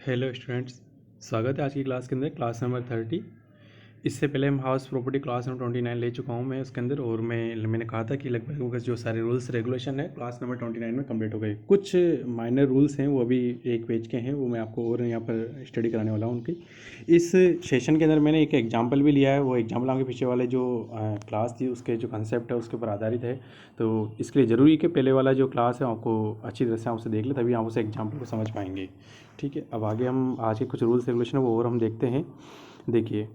Hello students, स्वागत है आज की क्लास के अंदर, क्लास नंबर 30। इससे पहले हम हाउस प्रॉपर्टी क्लास नंबर 29 ले चुका हूँ मैं उसके अंदर, और मैंने कहा था कि लगभग जो सारे रूल्स रेगुलेशन है क्लास नंबर 29 में कंप्लीट हो गए। कुछ माइनर रूल्स हैं वो अभी एक पेज के हैं, वो मैं आपको और यहाँ पर स्टडी कराने वाला हूँ उनकी। इस सेशन के अंदर मैंने एक एग्जाम्पल भी लिया है, वो एग्जाम्पल आपके पीछे वाले जो क्लास थी उसके जो कंसेप्ट है उसके ऊपर आधारित है। तो इसके लिए ज़रूरी है कि पहले वाला जो क्लास है आपको अच्छी तरह से आप उसे देख लें, तभी आप उस एग्जाम्पल को समझ पाएंगे। ठीक है, अब आगे हम आज के कुछ रूल्स रेगुलेशन है वो और हम देखते हैं। देखिए,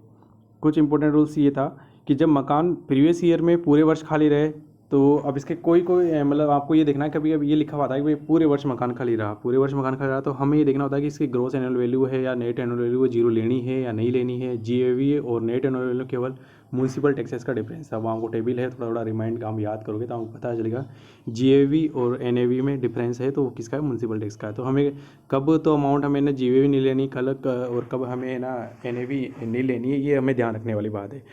कुछ इंपॉर्टेंट रूल्स ये था कि जब मकान प्रीवियस ईयर में पूरे वर्ष खाली रहे, तो अब इसके कोई मतलब आपको ये देखना है, कभी कभी ये लिखा हुआ था कि भाई पूरे वर्ष मकान खाली रहा, पूरे वर्ष मकान खाली रहा, तो हमें ये देखना होता है कि इसकी ग्रॉस एनुअल वैल्यू है या नेट एनुअल वैल्यू है, जीरो लेनी है या नहीं लेनी है। जीएवी और नेट एनुअल वैल्यू केवल म्यूनसिपल टैक्सेस का डिफरेंस है। अब आपको टेबल है, थोड़ा थोड़ा रिमाइंड काम याद करोगे तो आपको पता चलेगा जीएवी और एनएवी में डिफरेंस है, तो वो किसका है, म्यूनसिपल टैक्स का है। तो हमें कब तो अमाउंट हमें ना जीएवी नहीं लेनी कल, और कब हमें ना एनएवी नहीं लेनी है, ये हमें ध्यान रखने वाली बात है।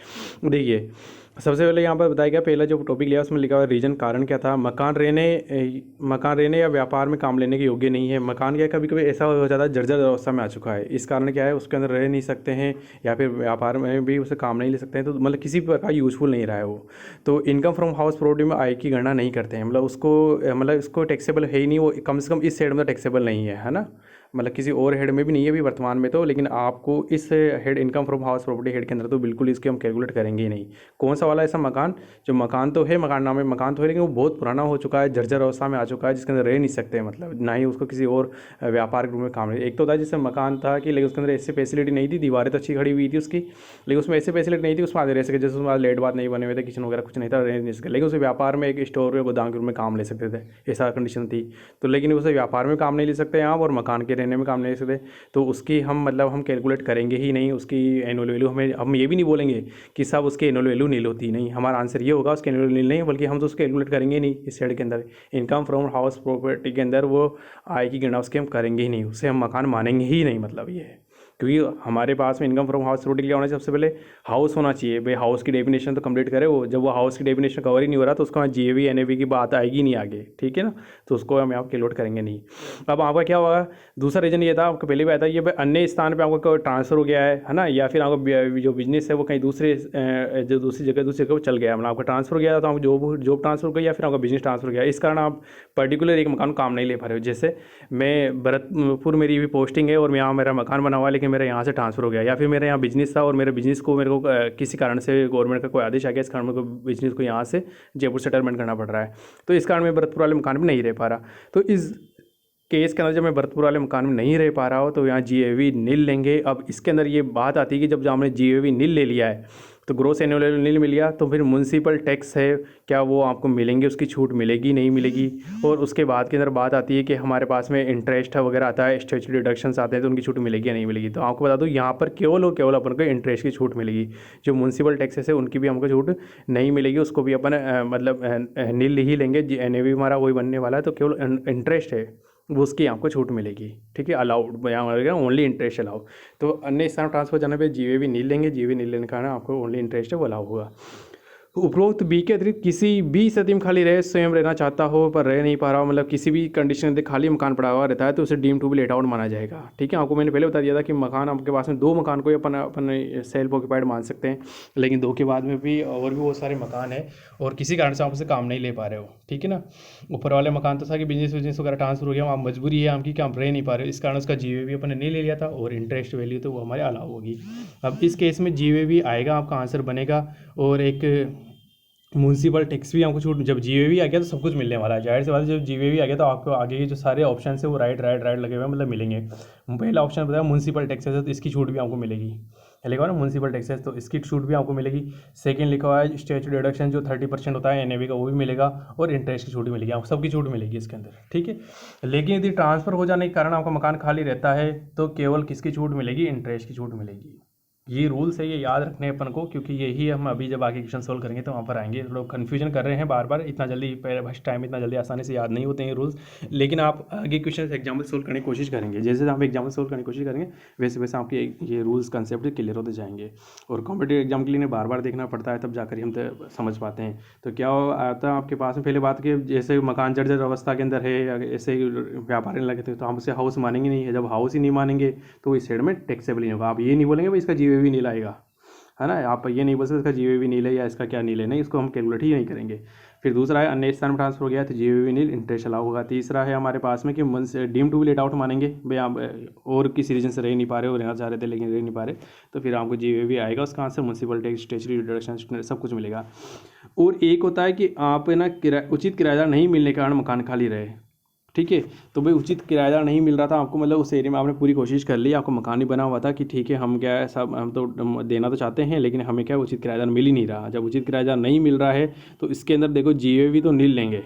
देखिए, सबसे पहले यहाँ पर बताया गया, पहला जो टॉपिक लिया उसमें लिखा हुआ रीजन, कारण क्या था, मकान रहने या व्यापार में काम लेने के योग्य नहीं है। मकान क्या कभी कभी ऐसा हो जाता है जर्जर अवस्था में आ चुका है, इस कारण क्या है उसके अंदर रह नहीं सकते हैं, या फिर व्यापार में भी उसे काम नहीं ले सकते हैं, तो मतलब किसी प्रकार यूजफुल नहीं रहा है वो। तो इनकम फ्रॉम हाउस प्रॉपर्टी में आय की गणना नहीं करते हैं, मतलब उसको टैक्सेबल है ही नहीं, वो कम से कम इस साइड में टैक्सेबल नहीं है ना, मतलब किसी और हेड में भी नहीं है अभी वर्तमान में तो, लेकिन आपको इस head income from house property head के अंदर तो बिल्कुल इसके हम कैलकुलेट करेंगे ही नहीं। कौन सा वाला ऐसा मकान, जो मकान तो है, मकान नाम है, मकान तो है, लेकिन वो बहुत पुराना हो चुका है, जर्जर अवस्था में आ चुका है, जिसके अंदर रह नहीं सकते, मतलब ना ही उसको किसी और व्यापार के रूप में काम नहीं। एक तो था जिससे मकान था कि लेकिन उसके अंदर ऐसी फैसिलिटी नहीं थी, दीवारें तो अच्छी खड़ी हुई थी उसकी, लेकिन उसमें ऐसी फैसिलिटी नहीं थी उसमें आगे रह सके, जैसे उसमें लेट बात नहीं बने हुए थे, किचन वगैरह कुछ नहीं था, रह नहीं सके, लेकिन उसे व्यापार में एक स्टोर या गोदाम के रूप में काम ले सकते थे, ऐसा कंडीशन थी। तो लेकिन उसे व्यापार में काम नहीं ले सकते आप, और मकान के रहने में काम नहीं ले सकते, तो उसकी हम कैलकुलेट करेंगे ही नहीं उसकी एनुअल वैल्यू। हम ये भी नहीं बोलेंगे कि सब उसकी एनुअल वैल्यू नील होती नहीं, हमारा आंसर ये होगा उसकी एनुअल नील नहीं, बल्कि हम तो उसको कैलकुलेट करेंगे ही नहीं। इस साइड के अंदर इनकम फ्रॉम हाउस प्रॉपर्टी के अंदर वो आय की गणना उसके हम करेंगे ही नहीं, उससे हम मकान मानेंगे ही नहीं, मतलब ये है। क्योंकि हमारे पास में इनकम फ्रॉम हाउस प्रॉपर्टी क्या होना चाहिए, सबसे पहले हाउस होना चाहिए। भाई हाउस की डेफिनेशन तो कंप्लीट करे वो, जब वो हाउस की डेफिनेशन कवर ही नहीं हो रहा तो उसको जीएवी एनएवी की बात आएगी नहीं आगे, ठीक है ना, तो उसको हम यहाँ कैलकुलेट करेंगे नहीं। अब आपका क्या होगा, दूसरा रीजन ये था, आपको पहले भी आया था, ये अन्य स्थान पे आपको ट्रांसफर हो गया है ना, या फिर आपको जो बिजनेस है वो कहीं जो दूसरी जगह वो चल गया, मतलब आपका ट्रांसफर हो गया तो आपको जॉब ट्रांसफर हो गया या फिर आपका बिजनेस ट्रांसफर हो गया, इस कारण आप पर्टिकुलर एक मकान काम नहीं ले पा रहे हो। जैसे मैं भरतपुर, मेरी भी पोस्टिंग है और यहाँ मेरा मकान बना हुआ है, लेकिन मेरा यहाँ से ट्रांसफर हो गया, या फिर मेरे यहाँ बिजनेस था और मेरे बिजनेस को मेरे को किसी कारण से गवर्नमेंट का कोई आदेश आ गया, इस कारण मेरे को बिजनेस को यहाँ से जयपुर सेटलमेंट करना पड़ रहा है, तो इस कारण मैं भरतपुर वाले मकान में नहीं रह पा रहा। तो इस केस के अंदर जब मैं भरतपुर वाले मकान में नहीं रह पा रहा हो तो यहाँ जीएवी नील लेंगे। अब इसके अंदर ये बात आती है कि जब हमने जीएवी नील ले लिया है तो ग्रोस एनुअल नील मिल गया, तो फिर म्यूनसिपल टैक्स है क्या वो आपको मिलेंगे, उसकी छूट मिलेगी नहीं मिलेगी। और उसके बाद के अंदर बात आती है कि हमारे पास में इंटरेस्ट वगैरह आता है, स्टैट्यूटरी डिडक्शंस आते हैं, तो उनकी छूट मिलेगी या नहीं मिलेगी। तो आपको बता दूँ यहाँ पर केवल और केवल अपन को इंटरेस्ट की छूट मिलेगी, जो म्यूनसिपल टैक्सेस है उनकी भी हमको छूट नहीं मिलेगी, उसको भी अपन नील ही लेंगे। एनएवी हमारा वही बनने वाला है, तो केवल इंटरेस्ट है वो उसकी आपको छूट मिलेगी, ठीक है, अलाउड यहाँ ओनली इंटरेस्ट अलाउ। तो अन्य स्थान ट्रांसफर जाने पे जीएवी नहीं लेंगे, जीएवी नहीं लेने का कारण आपको ओनली इंटरेस्ट है वो अलाउ होगा। उपरोक्त बी के अतिरिक्त किसी भी स्थिति में खाली रहे, स्वयं रहना चाहता हो पर रह नहीं पा रहा हो, मतलब किसी भी कंडीशन में खाली मकान पड़ा हुआ रहता है, तो उसे deem to be let out माना जाएगा। ठीक है, आपको मैंने पहले बता दिया था कि मकान आपके पास में दो मकान को अपन अपन सेल्फ ऑक्यूपाइड मान सकते हैं, लेकिन दो के बाद में भी और भी बहुत सारे मकान हैं और किसी कारण से आप उसे काम नहीं ले पा रहे हो, ठीक है ना। ऊपर वाले मकान तो था कि बिजनेस वगैरह ट्रांसफर हो गया, आप मजबूरी है आपकी कि आप रह नहीं पा रहे हो, इस कारण उसका जीएवी अपन ने नहीं ले लिया था, और इंटरेस्ट वैल्यू तो वो हमारे अलाउ होगी। अब इस केस में जीएवी आएगा, आपका आंसर बनेगा, और एक म्यूनसिपल टैक्स भी हमको छूट। जब जीएवी आ गया तो सब कुछ मिलने वाला है, जाहिर सी बात है, जब जीएवी आ गया तो आपको आगे के जो सारे ऑप्शन है वो राइट लगे हुए हैं, मतलब मिलेंगे। पहला ऑप्शन बताया म्यूनसिपल टैक्सेस है, तो इसकी छूट भी आपको मिलेगी, लिखा हुआ ना म्यूनसिपल टैक्सेस, तो इसकी छूट भी आपको मिलेगी। सेकंड लिखा हुआ है स्टैट्यूटरी डिडक्शन, जो 30% होता है एनएवी का, वो भी मिलेगा, और इंटरेस्ट की छूट भी मिलेगी, आपको सबकी छूट मिलेगी इसके अंदर, ठीक है। लेकिन यदि ट्रांसफर हो जाने के कारण आपका मकान खाली रहता है तो केवल किसकी छूट मिलेगी, इंटरेस्ट की छूट मिलेगी। ये रूल्स है, ये याद रखने हैं अपन को, क्योंकि यही हम अभी जब आगे क्वेश्चन सोल्व करेंगे तो वहाँ पर आएंगे। लोग कन्फ्यूजन कर रहे हैं बार बार, इतना जल्दी फर्स्ट टाइम इतना जल्दी आसानी से याद नहीं होते हैं रूल्स, लेकिन आप आगे क्वेश्चन एग्जाम्पल सोल्व करने की कोशिश करेंगे, जैसे आप एग्जाम्पल सोल्व करने की कोशिश करेंगे वैसे वैसे आपके ये रूल्स कंसेप्ट क्लियर होते जाएंगे। और कॉम्पिटेटिव एग्जाम के लिए बार बार देखना पड़ता है, तब जाकर हम समझ पाते हैं। तो क्या आता है आपके पास में, पहले बात कि जैसे मकान जर्जर अवस्था के अंदर है, ऐसे व्यापारी लगे थे, तो हम उसे हाउस मानेंगे नहीं है। जब हाउस ही नहीं मानेंगे तो इस साइड में टैक्सेबल नहीं होगा। आप ये नहीं बोलेंगे भाई इसका जीएवी नहीं लाएगा, है ना, आप ये नहीं बोल सकते इसका जीएवी नील है या इसका क्या नील है, नहीं, इसको हम कैलकुलेट ही नहीं करेंगे। फिर दूसरा है अन्य स्थान में ट्रांसफर हो गया तो जीएवी नील इंटरेस्ट अलाउ होगा। तीसरा है हमारे पास में कि deem to be let out मानेंगे, भाई आप और किसी रीजन से रह नहीं पा रहे हो, रहना चाह रहे थे लेकिन रह नहीं पा रहे, तो फिर आपको जीएवी आएगा, उसका answer municipal tax, statutory deduction सब कुछ मिलेगा। और एक होता है कि आप ना उचित किराएदार नहीं मिलने के कारण मकान खाली रहे, ठीक है, तो भाई उचित किराएदार नहीं मिल रहा था आपको, मतलब उस एरिया में आपने पूरी कोशिश कर ली, आपको मकान ही बना हुआ था कि ठीक है हम क्या है सब हम तो देना तो चाहते हैं, लेकिन हमें क्या उचित किराएदार मिल ही नहीं रहा। जब उचित किराएदार नहीं मिल रहा है तो इसके अंदर देखो जीएवी तो नील लेंगे,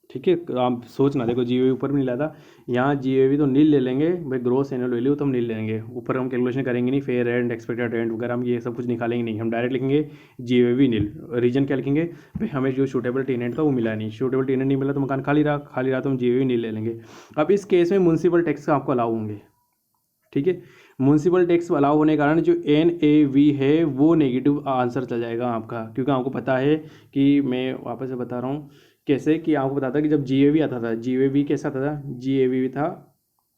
ठीक है, आप सोचना, देखो जीएवी ऊपर भी नहीं लाता, यहाँ जीएवी तो नील ले लेंगे भाई, ग्रोस एनुअल वैल्यू तो हम नील ले लेंगे, ऊपर हम कैलकुलेशन करेंगे नहीं, फेयर रेंट, एक्सपेक्टेड रेंट वगैरह हम ये सब कुछ निकालेंगे नहीं, हम डायरेक्ट लिखेंगे जीएवी नील। रीजन क्या लिखेंगे, भाई हमें जो सूटेबल टेनेंट था वो मिला नहीं, सूटेबल टेनेंट नहीं मिला तो मकान खाली रहा तो हम जीएवी नील ले लेंगे। अब इस केस में म्यूनसिपल टैक्स आपको अलाउ होंगे, ठीक है, म्यूनसिपल टैक्स अलाउ होने के कारण जो NAV है वो नेगेटिव आंसर चल जाएगा आपका, क्योंकि आपको पता है कि मैं वापस से बता रहा हूँ कैसे, कि आपको पता था कि जब GAV आता था, GAV कैसा आता था, GAV था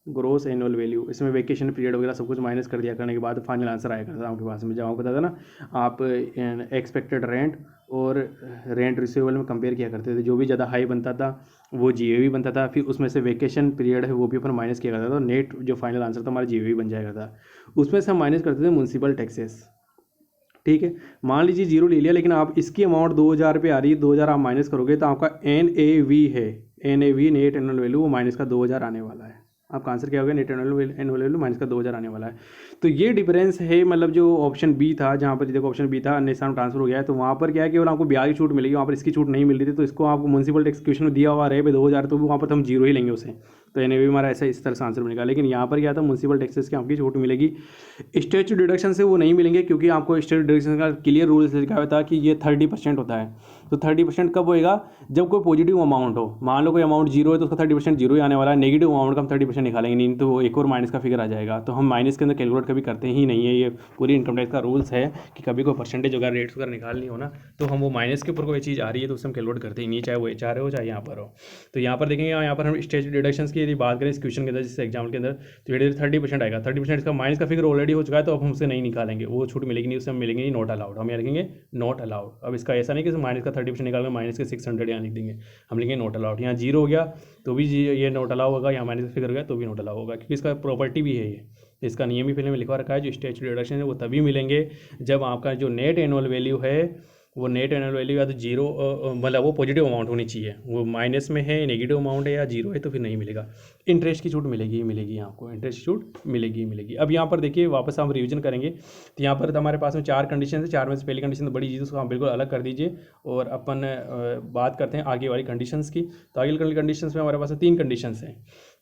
ग्रोस एनुअल वैल्यू, इसमें वेकेशन पीरियड वगैरह सब कुछ माइनस कर दिया करने के बाद फाइनल आंसर आया करता था आपके पास में। जब आपको पता था ना, आप एक्सपेक्टेड रेंट और रेंट रिसीवेबल में कंपेयर किया करते थे, जो भी ज़्यादा हाई बनता था वो जीएवी बनता था, फिर उसमें से वेकेशन पीरियड है वो भी अपन माइनस किया करता था, तो नेट जो फाइनल आंसर था हमारा जीएवी बन जाया करता, उसमें से हम माइनस करते थे म्यूनसिपल टैक्सेस, ठीक है। मान लीजिए जीरो ले लिया, लेकिन आप इसकी अमाउंट 2000 रुपये आ रही है, 2000 आप माइनस करोगे तो आपका NAV है, NAV नेट एनुअल वैल्यू, वो माइनस का 2000 आने वाला है। आपका आंसर क्या होगा, नेट एनुअल वैल्यू माइनस का 2000 आने वाला है। तो ये डिफरेंस है, मतलब जो ऑप्शन बी था, जहाँ पर देखो ऑप्शन बी था अन्य स्थान ट्रांसफर हो गया है, तो वहाँ पर क्या है, केवल आपको ब्याज की छूट मिलेगी, वहाँ पर इसकी छूट नहीं मिल रही थी, तो इसको आपको म्यूनसिपल टैक्स क्वेश्चन में दिया हुआ रहे 2000, तो वहाँ पर हम जीरो ही लेंगे उसे, तो NAV हमारा ऐसा इस तरह से आंसर बनेगा। लेकिन यहाँ पर क्या था, म्यूनसिपल टैक्सेस की आपकी छूट मिलेगी, स्टेचू डिडक्शन से वो नहीं मिलेंगे, क्योंकि आपको स्टेचू डिडक्शन का क्लियर रूल से लिखा हुआ था कि ये 30% होता है। तो 30% कब होएगा, जब कोई पॉजिटिव अमाउंट हो, मान लो कोई अमाउंट जीरो है तो उसका 30% जीरो ही आने वाला है, नेगेटिव अमाउंट का हम 30% निकालेंगे नहीं, तो वो एक और माइनस का फिगर आ जाएगा। तो हम माइनस के अंदर कैलकुलेट कभी करते ही नहीं है, ये पूरी इनकम टैक्स का रूल्स है कि कभी कोई परसेंटेज वगैरह रेट्स वगैरह निकालनी हो ना, तो हम वो माइनस के ऊपर कोई चीज़ आ रही है तो उससे हम कैलकुलेट करते ही नहीं, चाहे वो HR हो चाहे यहाँ पर हो। तो यहाँ पर देखेंगे, यहाँ पर हम स्टेज डिडक्शंस की यदि बात करें इस क्वेश्चन के अंदर, जिस एग्जाम के अंदर, तो ये 30% आएगा, 30% इसका माइनस का फिगर ऑलरेडी हो चुका है, तो अब हम उसे नहीं निकालेंगे, वो छूट मिलेगी नहीं, उससे हम मिलेंगे नॉट अलाउड, हम यहाँ लिखेंगे नॉट अलाउड। अब इसका ऐसा नहीं कि माइनस का 30% निकाल के माइनस के 600 यहाँ लिख देंगे, हम लिखेंगे नॉट अलाउड। यहाँ जीरो हो गया तो भी ये नॉट अलाउ होगा, यहाँ माइनस का फिगर हो गया तो भी नॉट अलाउ होगा, क्योंकि इसका प्रॉपर्टी भी है, ये इसका नियम ही पहले में लिखवा रखा है, जो स्टेचू डिडक्शन है वो तभी मिलेंगे जब आपका जो नेट एनुअल वैल्यू है, वो नेट एनुअल वैल्यू या तो जीरो, मतलब वो पॉजिटिव अमाउंट होनी चाहिए, वो माइनस में है, नेगेटिव अमाउंट है या जीरो है तो फिर नहीं मिलेगा। इंटरेस्ट की छूट मिलेगी ही मिलेगी, आपको इंटरेस्ट की छूट मिलेगी ही मिलेगी। अब यहाँ पर देखिए वापस हम रिवीजन करेंगे, तो यहाँ पर हमारे पास में 4 कंडीशन है, 4 में से पहली कंडीशन तो बड़ी चीज़, उसको हम बिल्कुल अलग कर दीजिए, और अपन बात करते हैं आगे वाली कंडीशंस की। तो आगे वाली कंडीशंस में हमारे पास 3 कंडीशंस हैं,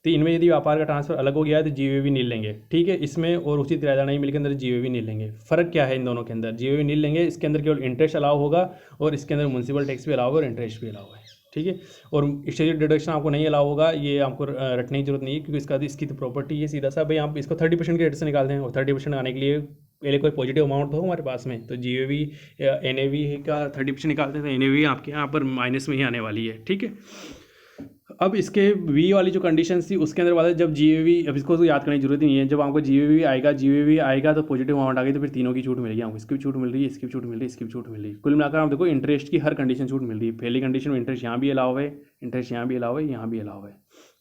तो इनमें यदि व्यापार का ट्रांसफर अलग हो गया है तो जीएवी नील लेंगे, ठीक है, इसमें और उचित किराएदार नहीं मिल के अंदर जीएवी नील लेंगे। फ़र्क क्या है इन दोनों के अंदर, जीएवी नील लेंगे, इसके अंदर केवल इंटरेस्ट अलाउ होगा और इसके अंदर म्यूनसिपल टैक्स भी अलाउ है और इंटरेस्ट भी अलाउ है, ठीक है। और स्टेचुटरी डिडक्शन आपको नहीं अलाउ होगा, ये आपको रटने की जरूरत नहीं है, क्योंकि इसकी तो प्रॉपर्टी है सीधा सा, भाई आप इसको 30% के रेट से निकालते हैं, और 30% आने के लिए पहले कोई पॉजिटिव अमाउंट हो हमारे पास में, तो जीएवी NAV का 30% निकालते हैं, तो NAV आपके यहाँ पर माइनस में ही आने वाली है, ठीक है। अब इसके वी वाली जो कंडीशन थी उसके अंदर बात है, जब जीएवी, अब इसको तो याद करने की जरूरत ही नहीं है, जब आपको जीएवी आएगा तो पॉजिटिव अमाउंट आ गई तो फिर तीनों की छूट मिलेगी आपको, इसकी भी छूट मिल रही है, इसकी भी छूट मिल रही है, इसकी भी छूट मिल रही है। कुल मिलाकर आप देखो इंटरेस्ट की हर कंडीशन छूट मिल रही है। पहली कंडीशन में इंटरेस्ट यहाँ भी अलाउ है, इंटरेस्ट यहाँ भी अलाउ है, यहाँ भी अलाउ है,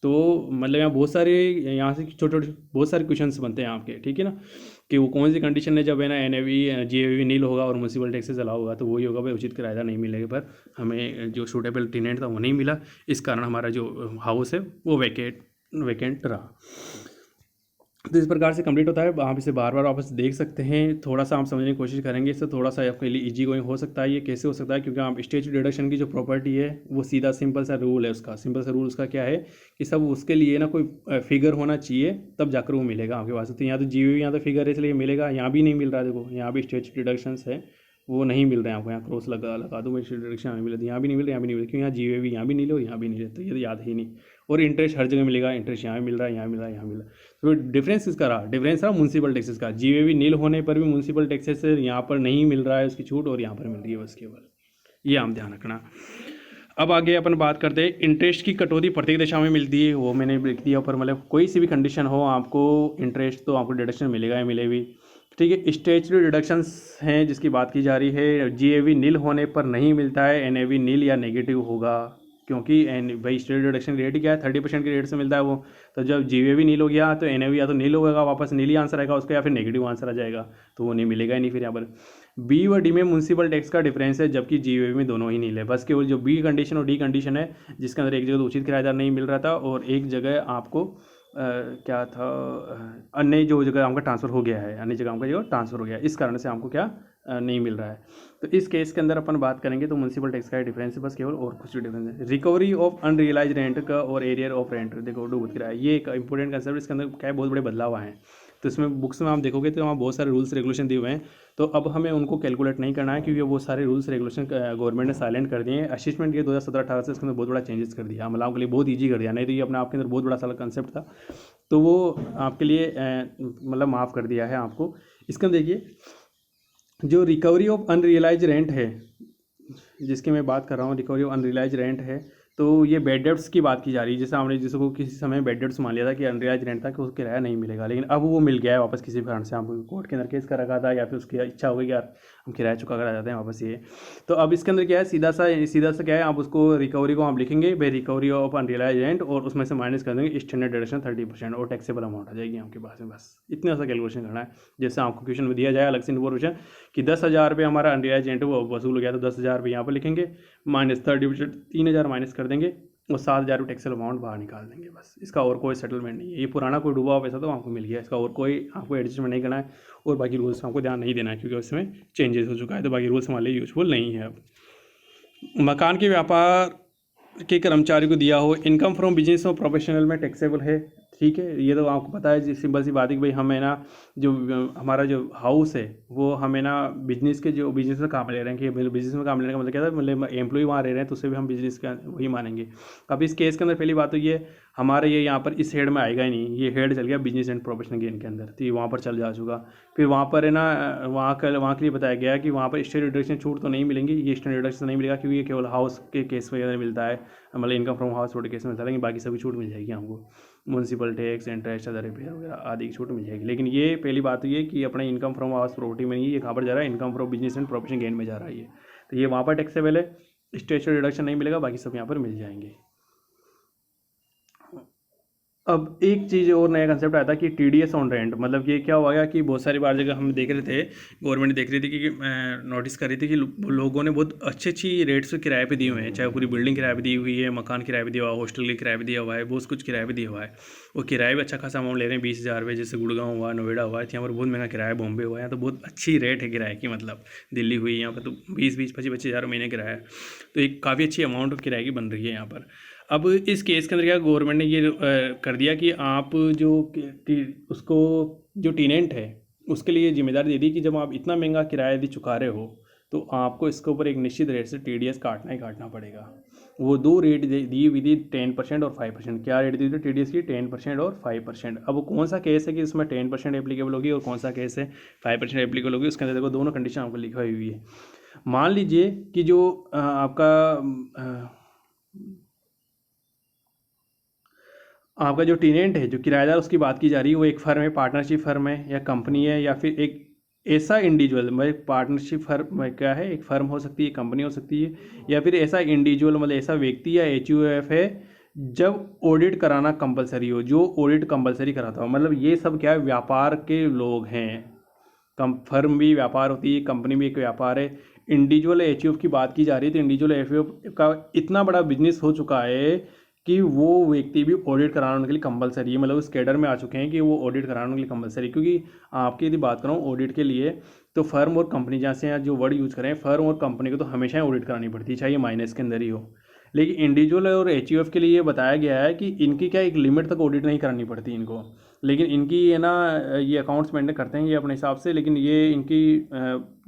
तो मतलब यहाँ बहुत सारे, यहाँ से छोटे छोटे बहुत सारे क्वेश्चन बनते हैं आपके, ठीक है ना, कि वो कौन सी कंडीशन है जब है ना NAV जीएवी नील होगा और म्यूनसिपल टैक्सेस अलाउ होगा, तो वही होगा भाई उचित किराएदार नहीं मिलेगा, पर हमें जो सूटेबल टेनेंट था वो नहीं मिला, इस कारण हमारा जो हाउस है वो वेकेंट रहा। तो इस प्रकार से कंप्लीट होता है। आप इसे बार बार वापस देख सकते हैं, थोड़ा सा आप समझने की कोशिश करेंगे, इससे थोड़ा सा आपके लिए इजी गोइंग हो सकता है। ये कैसे हो सकता है, क्योंकि आप स्टेज डिडक्शन की जो प्रॉपर्टी है वो सीधा सिंपल सा रूल है उसका। सिंपल सा रूल उसका क्या है कि सब उसके लिए ना कोई फिगर होना चाहिए, तब जाकर वो मिलेगा आपके पास। तो यहाँ तो जीवे यहाँ तो फिगर है इसलिए मिलेगा, यहाँ भी नहीं मिल रहा है। देखो यहाँ भी स्टेज डिडक्शंस है वो नहीं मिल रहे हैं आपको। यहाँ क्रॉस लगा दूँ मैं, स्टेज डिडक्शन यहाँ मिले, यहाँ भी नहीं मिल रहा, यहाँ भी नहीं मिल रहा, क्योंकि यहाँ जीवे भी यहाँ भी नहीं लो, यहाँ भी नहीं ले, तो ये तो याद ही नहीं। और इंटरेस्ट हर जगह मिलेगा, इंटरेस्ट यहाँ मिल रहा है, यहाँ मिल रहा है, यहाँ मिल रहा है। तो डिफरेंस किसका रहा, डिफरेंस रहा म्यूनसिपल टैक्सेस का। जीवेवी नील होने पर भी म्यूनसिपल टैक्सेस यहाँ पर नहीं मिल रहा है उसकी छूट, और यहाँ पर मिल रही है बस केवल। ये हम ध्यान रखना। अब आगे अपन बात करते हैं, इंटरेस्ट की कटौती प्रत्येक दशा में मिलती है, वो मैंने लिख दिया ऊपर। मतलब कोई सी भी कंडीशन हो आपको इंटरेस्ट तो आपको डिडक्शन मिलेगा या मिले भी, ठीक है। स्टेचुटरी डिडक्शंस हैं जिसकी बात की जा रही है। जीएवी नील होने पर नहीं मिलता है, एनएवी नील या नेगेटिव होगा, क्योंकि भाई स्टेट डिडक्शन रेट क्या है 30% के रेट से मिलता है वो। तो जब जीवे भी नील हो गया तो एनएवी या तो नील होगा, वापस नील ही आंसर आएगा उसका, या फिर नेगेटिव आंसर आ जाएगा, तो वो नहीं मिलेगा ही नहीं। फिर यहाँ पर बी व डी में म्यूनसिपल टैक्स का डिफरेंस है, जबकि जीवे में दोनों ही नील है। बस केवल जो बी कंडीशन और डी कंडीशन है, जिसके अंदर एक जगह तो उचित किराएदार नहीं मिल रहा था और एक जगह आपको क्या था, अन्य जो जगह आपका ट्रांसफ़र हो गया है, अन्य जगह आपका जो ट्रांसफ़र हो गया है, इस कारण से हमको क्या नहीं मिल रहा है। तो इस केस के अंदर अपन बात करेंगे तो म्यूनसिपल टैक्स का डिफरेंस है बस केवल, और कुछ भी डिफरेंस है। रिकवरी ऑफ अनरियलाइज रेंट का और एरियर ऑफ रेंट, देखो डूबत किराया, ये एक इंपॉर्टेंट कंसेप्ट। इसके अंदर क्या है, बहुत बड़े बदलाव आए हैं। तो इसमें बुक्स में आप देखोगे तो वहाँ बहुत सारे रूल्स रेगुलेशन दिए हुए हैं, तो अब हमें उनको कैलकुलेट नहीं करना है, क्योंकि वो सारे रूल्स रेगुलेशन गवर्नमेंट ने साइलेंट कर दिए हैं। असिस्मेंट के 2017-18 से इसके अंदर बहुत बड़ा चेंजेस कर दिया, महिलाओं के लिए बहुत ईजी कर दिया। नहीं तो ये अपने आपके अंदर बहुत बड़ा सारा कंसेप्ट था, तो वो आपके लिए मतलब माफ़ कर दिया है आपको। इसके अंदर देखिए, जो रिकवरी ऑफ अनरियलाइज रेंट है जिसकी मैं बात कर रहा हूँ, रिकवरी ऑफ अनरियलाइज रेंट है, तो ये बेड डेब्ट्स की बात की जा रही है। जैसे हमने जिसको किसी समय बेड डेब्ट्स मान लिया था कि अनरियलाइज रेंट था कि उसका किराया नहीं मिलेगा, लेकिन अब वो मिल गया है वापस किसी कारण से। हम कोर्ट के अंदर केस कर रखा था, या फिर उसकी इच्छा हो गई यार हम किराया चुका कर आ जाते हैं वापस ये। तो अब इसके अंदर क्या है, सीधा सा क्या है, आप उसको रिकवरी को आप लिखेंगे भाई रिकवरी ऑफ अनरियलाइज रेंट, और उसमें से माइनस कर देंगे स्टैंडर्ड डिडक्शन 30% और टैक्सेबल अमाउंट आ जाएगी आपके पास में। बस इतना सा कैलकुलेशन करना है। जैसे आपको क्वेश्चन में दिया जाए अलग से इन्फॉर्मेशन कि 10,000 रुपये हमारा अनरियलाइज रेंट वो वसूल हो गया, तो 10,000 रुपये यहाँ पर लिखेंगे, माइनस 30%, 3,000 माइनस कर देंगे, और 7,000 रुपये टैक्सेबल अमाउंट बाहर निकाल देंगे। बस इसका और कोई सेटलमेंट नहीं है। ये पुराना कोई डूबा हुआ पैसा तो आपको मिल गया, इसका और कोई आपको एडजस्टमेंट नहीं करना है, और बाकी रूल्स में आपको ध्यान नहीं देना है, क्योंकि उसमें चेंजेस हो चुका है, तो बाकी रूल्स हमारे लिए यूजफुल नहीं है। अब मकान के व्यापार के कर्मचारी को दिया हो, इनकम फ्रॉम बिजनेस और प्रोफेशनल में टैक्सेबल है, ठीक है। ये तो आपको पता है, सिंपल सी बात है कि भाई हमें ना जो हमारा जो हाउस है वो हमें ना बिजनेस में काम ले रहे हैं, कि बिजनेस में काम लेने का मतलब क्या था, मतलब एम्प्लॉय वहाँ रह रहे हैं तो उससे भी हम बिजनेस का वही मानेंगे। अब इस केस के अंदर पहली बात तो ये हमारे ये यहाँ पर इस हेड में आएगा ही नहीं, ये हेड चल गया बिजनेस एंड प्रोफेशनल गेन के अंदर, तो ये वहाँ पर चल जा चुका। फिर वहाँ पर है ना वहाँ के लिए बताया गया कि वहाँ पर स्टेट डिडक्शन छूट तो नहीं मिलेंगी, ये स्टेट डिडक्शन नहीं मिलेगा, क्योंकि ये केवल हाउस के केस वगैरह मिलता है, मतलब income from house hold case में मिलता है, लेकिन बाकी सभी छूट मिल जाएगी हमको, municipal tax, interest, other repair वगैरह आदि की छूट मिल जाएगी। लेकिन ये पहली बात तो ये कि अपने इनकम फ्रॉम हाउस प्रॉपर्टी में नहीं, ये कहाँ पर जा रहा है, income from business and profession gain में जा रहा है ये, तो ये वहाँ पर टैक्सेबल है, स्टेचुटरी डिडक्शन नहीं मिलेगा, बाकी सब यहाँ पर मिल जाएंगे। अब एक चीज़ और नया कंसेप्ट आया था कि टीडीएस ऑन रेंट, मतलब ये क्या हुआ गया कि बहुत सारी बार जगह हम देख रहे थे, गवर्नमेंट देख रही थी कि नोटिस कर रही थी कि लोगों ने बहुत अच्छी रेट्स किराए पे दिए हुए हैं, चाहे पूरी बिल्डिंग किराए पे दी हुई है, मकान किराए पे दिया हुआ है, हॉस्टल के किराए पे दिया हुआ है, बहुत कुछ किराए पे दिया हुआ है। वो किराए भी अच्छा खासा अमाउंट ले रहे हैं, 20,000 रुपये, जैसे गुड़गांव हुआ, नोएडा हुआ है, यहाँ पर बहुत महंगा किराया, बॉम्बे हुआ है, तो बहुत अच्छी रेट है किराए की, मतलब दिल्ली हुई यहाँ पर तो 20-25 हज़ार महीने किराया है, तो एक काफ़ी अच्छी अमाउंट किराए की बन रही है यहाँ पर। अब इस केस के अंदर क्या गवर्नमेंट ने ये कर दिया कि आप उसको जो टेनेंट है उसके लिए जिम्मेदारी दे दी कि जब आप इतना महंगा किराया यदि चुका रहे हो तो आपको इसके ऊपर एक निश्चित रेट से टीडीएस काटना ही काटना पड़ेगा। वो दो रेट दी हुई थी 10% और 5%। क्या रेट दी थी टीडीएस की? 10% और 5%। अब वो कौन सा केस है कि इसमें 10% एप्लीकेबल होगी और कौन सा केस है 5% एप्लीकेबल होगी, उसके अंदर देखो दोनों कंडीशन आपको लिखी हुई है। मान लीजिए कि जो आपका जो टेनेंट है, जो किराएदार, उसकी बात की जा रही है, वो एक फर्म है, पार्टनरशिप फर्म है या कंपनी है, या फिर एक ऐसा इंडिविजुअल, मतलब पार्टनरशिप फर्म क्या है, एक फर्म हो सकती है, कंपनी हो सकती है, या फिर ऐसा इंडिविजुअल मतलब ऐसा व्यक्ति या एचयूएफ है जब ऑडिट कराना कंपलसरी हो, जो ऑडिट कंपलसरी कराता हो। मतलब ये सब क्या है, व्यापार के लोग हैं। फर्म भी व्यापार होती है, कंपनी भी एक व्यापार है। इंडिविजुअल एचयूएफ की बात की जा रही है, तो इंडिविजुअल एचयूएफ का इतना बड़ा बिजनेस हो चुका है कि वो व्यक्ति भी ऑडिट कराना उनके लिए कंपलसरी है, मतलब उस कैडर में आ चुके हैं कि वो ऑडिट कराना उनके लिए कंपलसरी। क्योंकि आपकी यदि बात करूँ ऑडिट के लिए, तो फर्म और कंपनी, जैसे जो वर्ड यूज़ करें, फर्म और कंपनी को तो हमेशा ही ऑडिट करानी पड़ती है, चाहे माइनस के अंदर ही हो। लेकिन इंडिविजुअल और एचयूएफ के लिए ये बताया गया है कि इनकी क्या एक लिमिट तक ऑडिट नहीं करानी पड़ती इनको, लेकिन इनकी ये ना, ये अकाउंट्स मेंटेन करते हैं ये अपने हिसाब से, लेकिन ये इनकी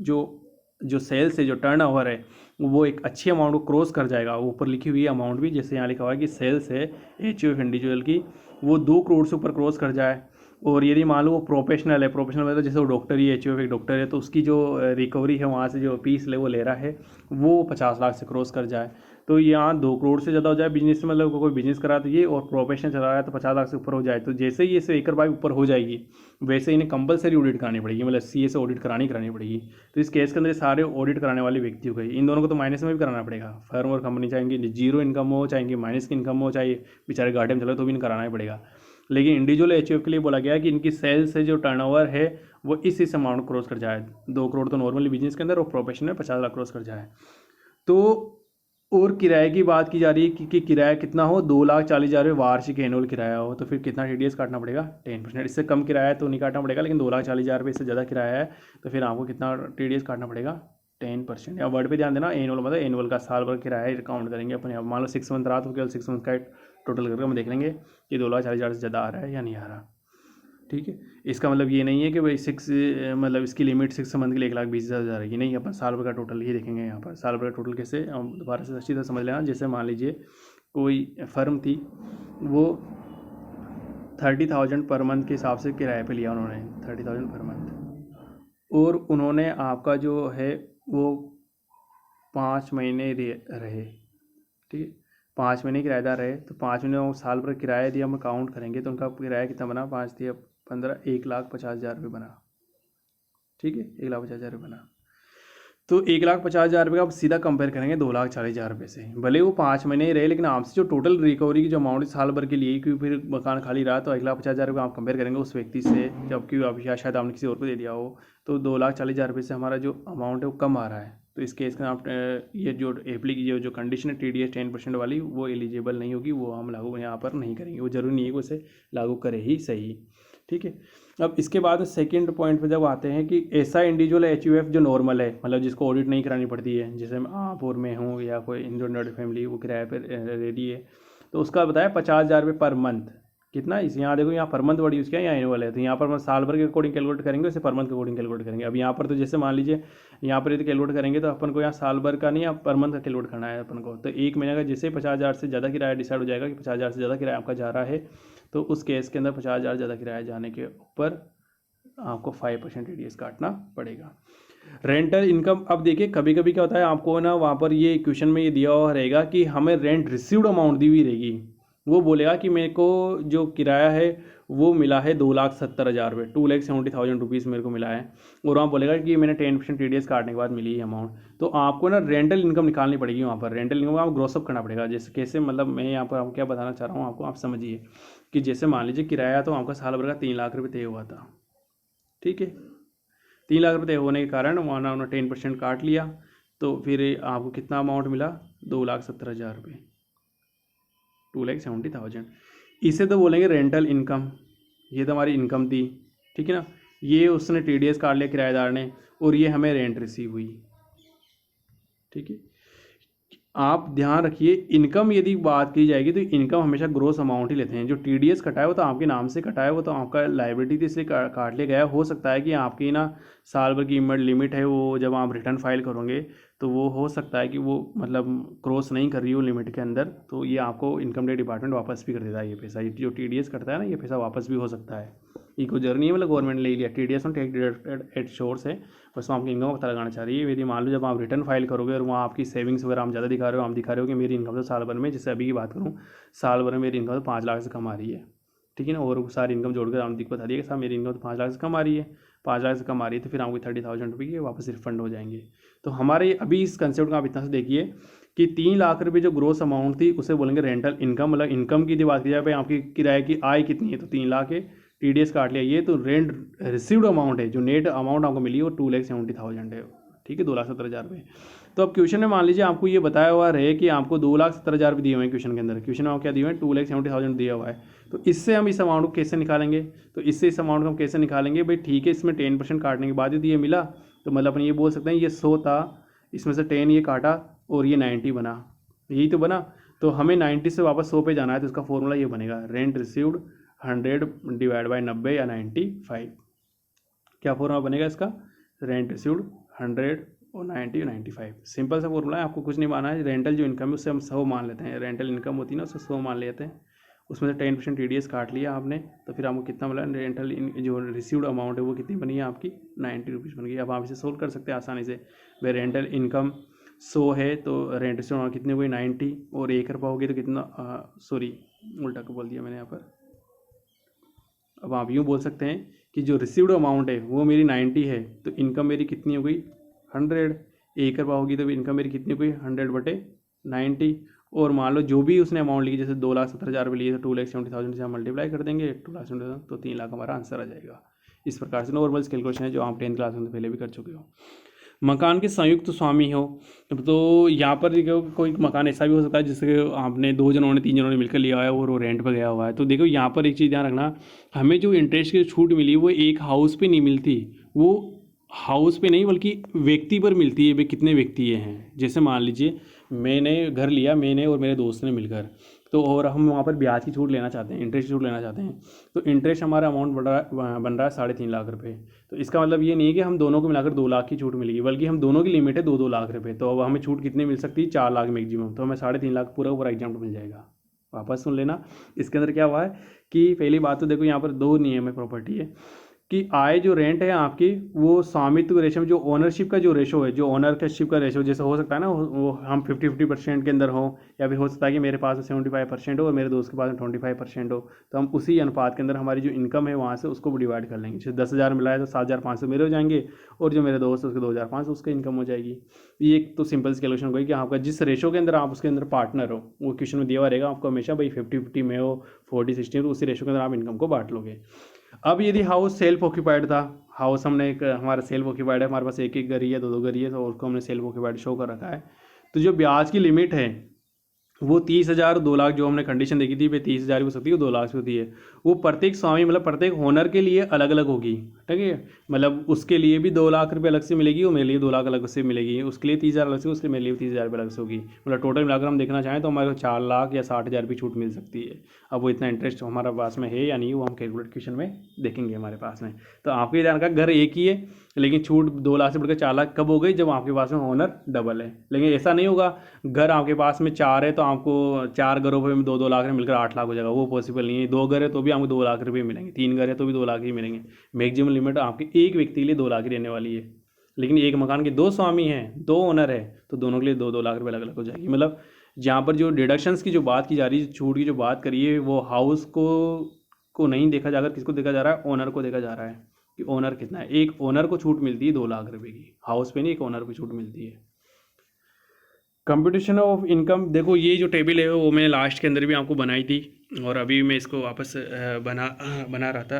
जो जो सेल्स है, जो टर्नओवर है, वो एक अच्छी अमाउंट को क्रॉस कर जाएगा। ऊपर लिखी हुई अमाउंट भी, जैसे यहाँ लिखा हुआ है कि सेल्स है एचयूएफ इंडिविजुअल की, वो 2 करोड़ से ऊपर क्रॉस कर जाए, और यदि मान लो वो प्रोफेशनल है, प्रोफेशनल मतलब जैसे वो डॉक्टर ही, एचयूएफ एक डॉक्टर है, तो उसकी जो रिकवरी है वहाँ से जो फीस ले वो ले रहा है वो 50 लाख से क्रॉस कर जाए, तो यहाँ 2 करोड़ से ज़्यादा हो जाए बिजनेस, मतलब कोई बिजनेस करा तो ये, और प्रोफेशन चला रहा है तो 50 लाख से ऊपर हो जाए, तो जैसे ही ये एकड़ बाई ऊपर हो जाएगी वैसे इन्हें कंपलसरी ऑडिट करानी पड़ेगी, मतलब सीए से ऑडिट करानी पड़ेगी। तो इस केस के अंदर सारे ऑडिट कराने वाले व्यक्ति हो गए, इन दोनों को तो माइनस में भी कराना पड़ेगा, फर्म और कंपनी, चाहेंगे जीरो इनकम हो, चाहेंगे माइनस की इनकम हो, चाहे बेचारे घाटे में चले तो भी इन्हें कराना ही पड़ेगा। लेकिन इंडिविजुअल एचयूएफ के लिए बोला गया है कि इनकी सेल्स से जो टर्नओवर है वो इस अमाउंट क्रॉस कर जाए, 2 करोड़ तो नॉर्मली बिजनेस के अंदर, और प्रोफेशन में 50 लाख क्रॉस कर जाए। तो और किराए की बात की जा रही है कि किराया कितना हो, 2,40,000 वार्षिक एनुअल किराया हो, तो फिर कितना टीडीएस काटना पड़ेगा, 10%। इससे कम किराया है तो नहीं काटना पड़ेगा, लेकिन 2,40,000 इससे ज़्यादा किराया है तो फिर आपको कितना टीडीएस काटना पड़ेगा, 10%। या वर्ड पे ध्यान देना, एनुअल मतलब एनुअल का साल भर किराया काउंट करेंगे अपने। अब मान लो 6 मंथ रहा तो केवल 6 मंथ का टोटल करके हम देख लेंगे कि 2,40,000 से ज़्यादा आ रहा है या नहीं आ रहा। ठीक है, इसका मतलब ये नहीं है कि भाई 6 मतलब इसकी लिमिट 6 मंथ के लिए 1,20,000 है, नहीं, अपन साल भर का टोटल ही देखेंगे। यहाँ पर साल भर का टोटल कैसे, दोबारा से अच्छी तरह समझ लेना। जैसे मान लीजिए कोई फर्म थी, वो 30,000 पर मंथ के हिसाब से किराए पे लिया उन्होंने, 30,000 पर मंथ, और उन्होंने आपका जो है वो 5 महीने रहे, ठीक है, 5 महीने किराएदार रहे, तो 5 महीने वो साल भर किराया यदि हम काउंट करेंगे तो उनका किराया कितना बना, 5 दिया 15, 1,50,000 रुपये बना। ठीक है, 1,50,000 रुपये बना। तो 1,50,000 रुपये का आप सीधा कंपेयर करेंगे 2,40,000 रुपये से। भले वो 5 महीने ही रहे, लेकिन आपसे जो टोटल रिकवरी की जो अमाउंट साल भर के लिए, क्योंकि फिर मकान खाली रहा, तो 1,50,000 रुपये आप कंपेयर करेंगे उस व्यक्ति से, जबकि आप शायद आपने किसी और को दे दिया हो, तो 2,40,000 रुपये से हमारा जो अमाउंट है वो कम आ रहा है। तो इस केस में आप ये जो कंडीशन है टीडीएस 10% वाली, वो एलिजिबल नहीं होगी, वो हम लागू यहाँ पर नहीं करेंगे, वो जरूरी नहीं है कि उसे लागू करे ही सही। ठीक है, अब इसके बाद सेकंड पॉइंट पे जब आते हैं कि ऐसा इंडिविजुअल एचयूएफ जो नॉर्मल है, मतलब जिसको ऑडिट नहीं करानी पड़ती है, जैसे आप और मैं हूँ या कोई इंडिविजुअल फैमिली, वो किराए पर रेडी है, तो उसका बताया 50,000 रुपये पर मंथ। कितना, इस यहाँ देखो, यहाँ पर मंथ वर्ड यूज़ किया, यहाँ एनुअल है, तो यहाँ पर हम साल भर के अकॉर्डिंग कैलकुलेट करेंगे, उसे पर मंथ के अकॉर्डिंग कैलकुलेट करेंगे। अब यहाँ पर तो जैसे मान लीजिए यहाँ पर यदि कैलकुलेट करेंगे तो अपन को यहाँ साल भर का नहीं, या पर मंथ का कैलकुलेट करना है अपन को। तो 1 महीने का जैसे 50,000 से ज़्यादा किराया डिसाइड हो जाएगा कि 50,000 से ज़्यादा किराया आपका जा रहा है, तो उस केस के अंदर 50,000 ज़्यादा किराया जाने के ऊपर आपको 5% टीडीएस काटना पड़ेगा। रेंटल इनकम, अब देखिए कभी कभी क्या होता है, आपको ना वहाँ पर ये क्वेश्चन में ये दिया हुआ रहेगा कि हमें रेंट रिसीव्ड अमाउंट दी हुई रहेगी, वो बोलेगा कि मेरे को जो किराया है वो मिला है 2,70,000 रुपये, 2,70,000 रुपीज़ मेरे को मिला है, और वहाँ बोलेगा कि मैंने 10% टीडीएस काटने के बाद मिली है अमाउंट। तो आपको ना रेंटल इनकम निकालनी पड़ेगी, वहाँ पर रेंटल इनकम आपको ग्रोसअप करना पड़ेगा। जैसे कैसे, मतलब मैं यहाँ पर आपको क्या बताना चाह रहा हूँ आपको, आप समझिए कि जैसे मान लीजिए किराया तो आपका साल भर का 3 लाख रुपये तय हुआ था। ठीक है, 3 लाख रुपये तय होने के कारण वहाँ ना उन्होंने 10% काट लिया, तो फिर आपको कितना अमाउंट मिला, 2,70,000 रुपये, 2,70,000। इसे तो बोलेंगे रेंटल इनकम, ये तो हमारी इनकम थी, ठीक है ना, ये उसने टीडीएस काट लिया किराएदार ने, और ये हमें रेंट रिसीव हुई। ठीक है, आप ध्यान रखिए, इनकम यदि बात की जाएगी तो इनकम हमेशा ग्रोस अमाउंट ही लेते हैं। जो टीडीएस कटा है वो तो आपके नाम से कटा है, वो तो आपका लाइबिलिटी इसलिए काट लिया गया है। हो सकता है कि आपकी ना साल भर की लिमिट है, वो जब आप रिटर्न फाइल करोगे तो वो हो सकता है कि वो मतलब क्रॉस नहीं कर रही हो लिमिट के अंदर, तो ये आपको इनकम टैक्स डिपार्टमेंट वापस भी कर देता है। ये पैसा, ये जो टीडीएस कटता है ना, ये पैसा वापस भी हो सकता है। ये कोई जरूरी नहीं है मतलब गवर्नमेंट ले लिया, टीडीएस और टैक्स डिडक्टेड एट सोर्स है, बस आपकी इनकम का पता लगाना चाह रही है। यदि मान लो जब आप रिटर्न फाइल करोगे और वहाँ आपकी सेविंग्स वगैरह आप ज़्यादा दिखा रहे हो, आप दिखा रहे हो कि मेरी इनकम तो साल भर में, जैसे अभी की बात करूँ, साल भर में मेरी इनकम तो 5 लाख से कम आ रही है, ठीक है ना, और सारी इनकम जोड़कर आप बता दिए कि साहब मेरी इनकम तो 5 लाख से कम आ रही है, 5 लाख से कम आ रही है, तो फिर आपको 30,000 रुपये के वापस रिफंड हो जाएंगे। तो हमारे अभी इस कंसेप्ट का आप इतना से देखिए कि 3 लाख रुपये जो ग्रोस अमाउंट थी उसे बोलेंगे रेंटल इनकम, मतलब इनकम की बात की जाए भाई आपकी किराए की आय कितनी है, तो 3 लाख है, टीडीएस काट लिया ये, तो रेंट रिसीव्ड अमाउंट है, जो नेट अमाउंट आपको मिली है वो 2,70,000 है, ठीक है, 2,70,000 रुपये। तो अब क्वेश्चन में मान लीजिए आपको ये बताया हुआ रहे कि आपको 2,70,000 रुपये दिए हुए हैं क्वेश्चन के अंदर, क्वेश्चन में क्या दिए हुए हैं 2,70,000 दिया हुआ है। तो इससे हम इस अमाउंट को कैसे निकालेंगे, तो इससे इस अमाउंट को हम कैसे निकालेंगे भाई, ठीक है इसमें 10% काटने के बाद ही तो ये मिला, तो मतलब अपन ये बोल सकते हैं ये 100 था, इसमें से 10 ये काटा और ये 90 बना, यही तो बना। तो हमें 90 से वापस 100 पे जाना है, तो इसका फॉर्मूला ये बनेगा, रेंट रिसीव्ड 100 डिवाइड बाई 90 या 95। क्या फॉर्मूला बनेगा इसका, रेंट रिसीव्ड 100 और 90 95। सिंपल सा फॉर्मूला है, आपको कुछ नहीं माना है। रेंटल जो इनकम है उससे हम 100 मान लेते हैं, रेंटल इनकम होती है ना उससे 100 मान लेते हैं, उसमें से 10% TDS काट लिया आपने, तो फिर आपको कितना मिला, रेंटल जो रिसीव्ड अमाउंट है वो कितनी बनी है आपकी 90 रुपीज़ बन गई। अब आप इसे सोल्व कर सकते हैं आसानी से, भाई रेंटल इनकम 100 है तो रेंट रिसीव्ड अमाउंट कितनी हुई 90, और 1 रुपये होगी तो कितना, सॉरी उल्टा को बोल दिया मैंने यहाँ पर। अब आप यूँ बोल सकते हैं कि जो रिसीव्ड अमाउंट है वो मेरी 90 है, तो इनकम मेरी कितनी हो गई 100, 1 रुपये होगी तो इनकम मेरी कितनी हो गई 100/90। और मान लो जो भी उसने अमाउंट ली, जैसे 2,70,000 रुपये लिए तो 2,70,000 से हम मल्टीप्लाई कर देंगे 2,70,000, तो 3 लाख हमारा आंसर आ जाएगा। इस प्रकार से नॉर्मल कैलकुलेशन है जो आप 10th क्लास में पहले भी कर चुके हो। मकान के संयुक्त स्वामी हो, तो यहाँ पर कोई मकान ऐसा भी हो सकता है जिसके आपने 2 जनों ने 3 जनों ने मिलकर लिया हुआ है और वो रेंट पर गया हुआ है। तो देखो यहाँ पर एक चीज़ ध्यान रखना, हमें जो इंटरेस्ट की छूट मिली वो एक हाउस पे नहीं मिलती, वो हाउस पे नहीं बल्कि व्यक्ति पर मिलती है, भाई कितने व्यक्ति ये हैं। जैसे मान लीजिए मैंने घर लिया, मैंने और मेरे दोस्त ने मिलकर, तो और हम वहाँ पर ब्याज की छूट लेना चाहते हैं, इंटरेस्ट की छूट लेना चाहते हैं, तो इंटरेस्ट हमारा अमाउंट बन रहा है 3.5 लाख रुपए। तो इसका मतलब ये नहीं है कि हम दोनों को मिलाकर 2 लाख की छूट मिलेगी, बल्कि हम दोनों की लिमिट है 2-2 लाख रुपए। तो अब हमें छूट कितनी मिल सकती है 4 लाख मैक्सिमम, तो हमें 3.5 लाख पूरा एग्जाम मिल जाएगा। वापस सुन लेना, इसके अंदर क्या हुआ है कि पहली बात तो देखो यहाँ पर 2 नियम है प्रॉपर्टी है कि आय जो रेंट है आपकी वो स्वामित्व के रेशो में जो ओनरशिप का जो रेशो है, जो ओनरशिप का रेशो, जैसे हो सकता है ना वो हम 50-50% के अंदर हो, या फिर हो सकता है कि मेरे पास 75% हो और मेरे दोस्त के पास 25% हो, तो हम उसी अनुपात के अंदर हमारी जो इनकम है वहाँ से उसको डिवाइड कर लेंगे। जैसे 10,000 मिला है तो 7,500 मेरे हो जाएंगे, और जो मेरे दोस्त है उसके 2,500 उसकी इनकम हो जाएगी। ये एक तो सिंपल सी कैलकुलेशन होगी कि आपका जिस रेशो के अंदर आप उसके अंदर पार्टनर हो, वो क्वेश्चन में दिया हुआ रहेगा आपको हमेशा भाई 50-50 में हो, 40-60 तो उसी रेशो के अंदर आप इनकम को बांट लोगे। अब यदि हाउस सेल्फ ऑक्यूपाइड था, हाउस हमने एक हमारा सेल्फ ऑक्यूपाइड है, हमारे पास एक घर ही है, 2-2 घर ही है, तो उसको हमने सेल्फ ऑक्यूपाइड शो कर रखा है, तो जो ब्याज की लिमिट है वो 30,000 2 लाख जो हमने कंडीशन देखी थी भाई 30,000 भी हो सकती है 2 लाख भी होती है, वो प्रत्येक स्वामी मतलब प्रत्येक ओनर के लिए अलग अलग होगी। ठीक है, मतलब उसके लिए भी 2 लाख रुपये अलग से मिलेगी और मेरे लिए 2 लाख अलग से मिलेगी, उसके लिए 30,000 अलग से, उसके मेरे लिए 30,000 रुपये अलग से होगी। मतलब टोटल मिलाकर हम देखना चाहें तो हमारे को 4 लाख या 60,000 भी छूट मिल सकती है। अब वो इतना इंटरेस्ट हमारे पास में है या नहीं वो हम कैलकुलेट क्वेश्चन में देखेंगे हमारे पास में। तो आपके ध्यान का घर एक ही है लेकिन छूट 2 लाख से बढ़कर 4 लाख कब हो गई, जब आपके पास में ओनर डबल है। लेकिन ऐसा नहीं होगा घर आपके पास में 4 है तो आपको 4 घरों पे में 2-2 लाख में मिलकर 8 लाख हो जाएगा, वो पॉसिबल नहीं है। 2 घर है तो भी आपको 2 लाख रुपये मिलेंगे, 3 घर है तो भी 2 लाख ही मिलेंगे। मैक्सिमम लिमिट आपके एक व्यक्ति के लिए 2 लाख ही रहने वाली है। लेकिन एक मकान के 2 स्वामी हैं, 2 ओनर है, तो दोनों के लिए 2-2 लाख रुपये अलग अलग हो जाएगी। मतलब जहाँ पर जो डिडक्शंस की जो बात की जा रही है, छूट की जो बात करिए, वो हाउस को नहीं देखा जाकर किसको देखा जा रहा है, ओनर को देखा जा रहा है कि ओनर कितना है। एक ओनर को छूट मिलती है 2 लाख रुपए की, हाउस पे नहीं, एक ओनर को छूट मिलती है। कंप्यूटेशन ऑफ इनकम, देखो ये जो टेबल है वो मैंने लास्ट के अंदर भी आपको बनाई थी और अभी मैं इसको वापस बना रहा था,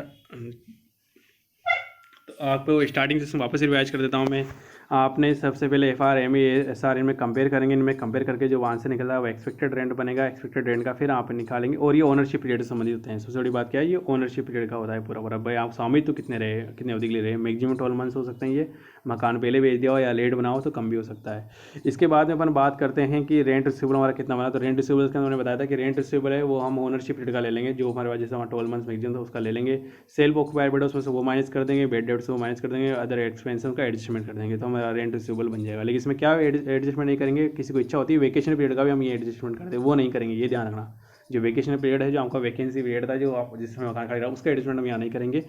तो आपको स्टार्टिंग से वापस रिवाइज कर देता हूँ मैं। आपने सबसे पहले FRME SRN में कंपेयर करेंगे, इनमें कंपेयर करके जो आंसर निकल रहा है वो एक्सपेक्टेड रेंट बनेगा। एक्सपेक्टेड रेंट का फिर आप निकालेंगे और ये ओनरशिप पीरियड से संबंधित होते हैं। सबसे बड़ी बात क्या है, ये ओनरशिप पीरियड का होता है पूरा भाई आप स्वामी तो कितने रहे, कितने अवधि के लिए रहे। मैक्सिमम 12 मंथ्स हो सकते हैं, ये मकान पहले बेच दिया हो या लेट बनाओ तो कम भी हो सकता है। इसके बाद में अपन बात करते हैं कि रेंट रिसीवेबल हमारा कितना बना। तो रेंट रिसीवेबल का मैंने बताया था कि रेंट रिसीवेबल है वो हम ओनरशिप पीरियड का ले लेंगे, जो हमारे पास जैसे हमारा 12 मंथ्स मैक्सिमम था उसका ले लेंगे। सेल्फ ऑक्यूपाइड बेड उसमें से वो माइनस कर देंगे, बेड डेट से वो माइनस कर देंगे, अदर एक्सपेंशन का एडजस्टमेंट कर देंगे, तो हमारा रेंट रिसीवेबल बन जाएगा। लेकिन इसमें क्या एडजस्टमेंट नहीं करेंगे, किसी को इच्छा होती है वेकेशन पीरियड का भी हम ये एडजस्टमेंट करते हैं, वो नहीं करेंगे, ये ध्यान रखना। जो वेकेशन पीरियड है, जो आपका वैकेंसी पीरियड था, जो आप जिसमें मकान खरीदा उसका एडजस्टमेंट हम यहाँ नहीं करेंगे।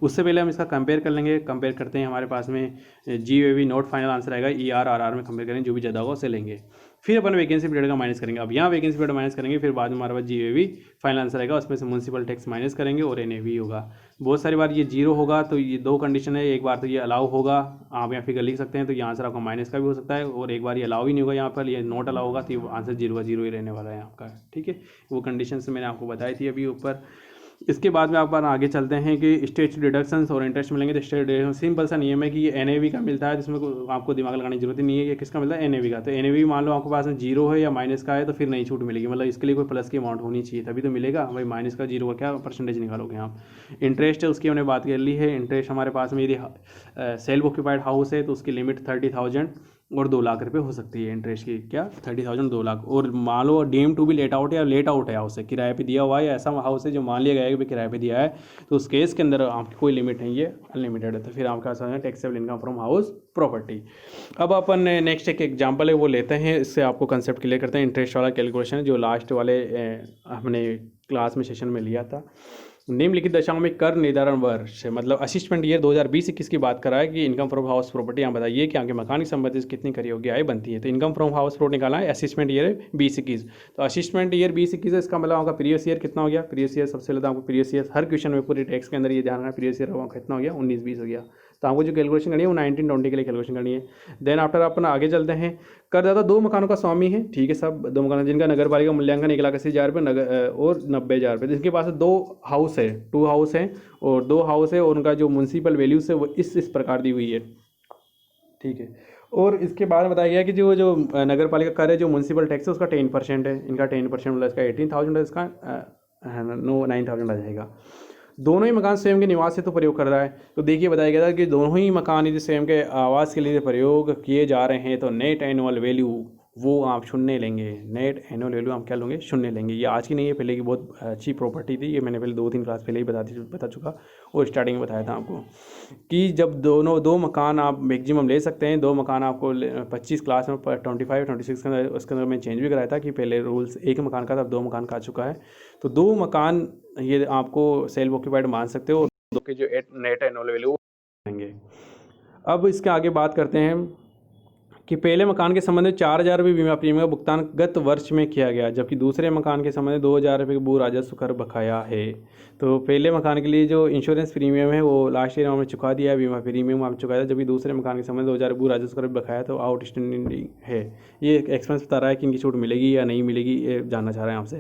उससे पहले हम इसका कंपेयर कर लेंगे। कंपेयर करते हैं, हमारे पास में GAV नोट फाइनल आंसर आएगा, ERRR में कंपेयर करेंगे, जो भी ज़्यादा होगा उसे लेंगे। फिर अपन वैकेंसी पीरियड का माइनस करेंगे। अब यहाँ वैकेंसी पीरियड माइनस करेंगे, फिर बाद में हमारे पास GAV फाइनल आंसर आएगा, उसमें से म्यूनसिपल टैक्स माइनस करेंगे और NAV होगा। बहुत सारी बार ये 0 होगा, तो ये 2 कंडीशन है। एक बार तो ये अलाउ होगा, आप यहाँ फिगर लिख सकते हैं, तो ये आंसर आपका माइनस का भी हो सकता है, और एक बार ये अलाउ ही नहीं होगा, यहाँ पर ये नोट अलाउ होगा, तो ये आंसर 0 का 0 ही रहने वाला है आपका। ठीक है, वो कंडीशन से मैंने आपको बताई थी अभी ऊपर। इसके बाद में आप आगे चलते हैं कि स्टेज डिडक्शंस और इंटरेस्ट मिलेंगे। तो स्टेज डिडक्शन सिंपल सा नियम है कि ये एनएवी का मिलता है, जिसमें आपको दिमाग लगाने की जरूरत ही नहीं है। ये किसका मिलता है? एनएवी का। तो एनएवी मान लो आपके पास में जीरो है या माइनस का है तो फिर नहीं छूट मिलेगी, मतलब इसके लिए कोई प्लस की अमाउंट होनी चाहिए तभी तो मिलेगा भाई। माइनस का जीरो का क्या परसेंटेज निकालोगे आप। इंटरेस्ट है उसकी हमने बात कर ली है। इंटरेस्ट हमारे पास में यदि सेल्फ ऑक्यूपाइड हाउस है तो उसकी लिमिट 30,000 और 2 लाख रुपए हो सकती है इंटरेस्ट की। क्या? 30,000 2 लाख। और मान लो deem to be let out या लेट आउट है हाउस है, किराए पे दिया हुआ है या ऐसा हाउस है जो मान लिया गया है कि किराए पे दिया है, तो उस केस के अंदर आपकी कोई लिमिट नहीं है, अनलिमिटेड है। तो फिर आपका आसान है taxable income from house property. अब अपन नेक्स्ट एक एग्जाम्पल है वो लेते हैं, इससे आपको कंसेप्ट क्लियर करते हैं। इंटरेस्ट वाला कैलकुलेशन जो लास्ट वाले हमने क्लास में सेशन में लिया था। निम्नलिखित दशाओं में कर निर्धारण वर्ष मतलब असिस्टमेंट ईयर 2020-21 की बात करा है कि इनकम फ्रॉम हाउस प्रॉपर्टी यहाँ बताइए कि आपके मकान की संपत्ति से कितनी करी होगी आय बनती है। तो इनकम फ्रॉम हाउस प्रॉपर्टी निकाला है असिस्टमेंट ईयर 2021। तो असिस्टमेंट ईयर 2021 है, इसका मतलब आपका प्रीवियस ईयर कितना हो गया? प्रीवियस ईयर सबसे पहले आपको प्रीवियस ईयर हर क्वेश्चन में पूरे टैक्स के अंदर ये ध्यान रखना प्रीवियस ईयर कितना हो गया? 19-20 हो गया। तो आपको जो कैलकुलेशन करनी है वो 19-20 के लिए कैलकुलेशन करनी है। देन आफ्टर अपन आगे चलते हैं। करदाता 2 मकानों का स्वामी है, ठीक है सब 2 मकान जिनका नगर पालिका मूल्यांकन 1,80,000 रुपये नगर और 90,000 रुपये। जिनके पास 2 हाउस है, 2 हाउस हैं और 2 हाउस है और उनका जो म्यूनसिपल वैल्यूज है वो इस प्रकार दी हुई है, ठीक है। और इसके बाद बताया गया कि जो नगर पालिका कर है जो म्यूनसिपल टैक्स है उसका 10% है, इनका 10% मतलब इसका 18,000 है, इसका 9,000 आ जाएगा। दोनों ही मकान स्वयं के निवास से तो प्रयोग कर रहा है। तो देखिए बताया गया था कि दोनों ही मकान यदि स्वयं के आवास के लिए प्रयोग किए जा रहे हैं तो नेट एनुअल वैल्यू वो आप शून्य लेंगे। नेट एनुअल वैल्यू हम क्या लेंगे? शून्य लेंगे। ये आज की नहीं है, पहले की बहुत अच्छी प्रॉपर्टी थी, ये मैंने पहले 2-3 क्लास पहले ही बता चुका और स्टार्टिंग में बताया था आपको कि जब दो मकान आप मैक्सिमम ले सकते हैं। 2 मकान आपको 25 क्लास में 25-26 के अंदर उसके अंदर मैं चेंज भी कराया था कि पहले रूल्स 1 मकान का था, अब 2 मकान का आ चुका है। तो 2 मकान ये आपको सेल्फ ऑक्यूपाइड मान सकते हो और 2 के जो नेट एनुअल वैल्यू देंगे। अब इसके आगे बात करते हैं कि पहले मकान के संबंध में 4,000 रुपये बीमा प्रीमियम का भुगतान गत वर्ष में किया गया, जबकि दूसरे मकान के संबंध में 2,000 रुपये भू राजस्व कर बकाया है। तो पहले मकान के लिए जो इंश्योरेंस प्रीमियम है वो लास्ट ईयर हमने चुका दिया है, बीमा प्रीमियम आप चुकाया था, जबकि दूसरे मकान के संबंध में 2,000 भू राजस्व कर बकाया तो आउटस्टैंडिंग है। ये एक्सपेंस बता रहा है कि इनकी छूट मिलेगी या नहीं मिलेगी, ये जानना चाह रहे हैं आपसे।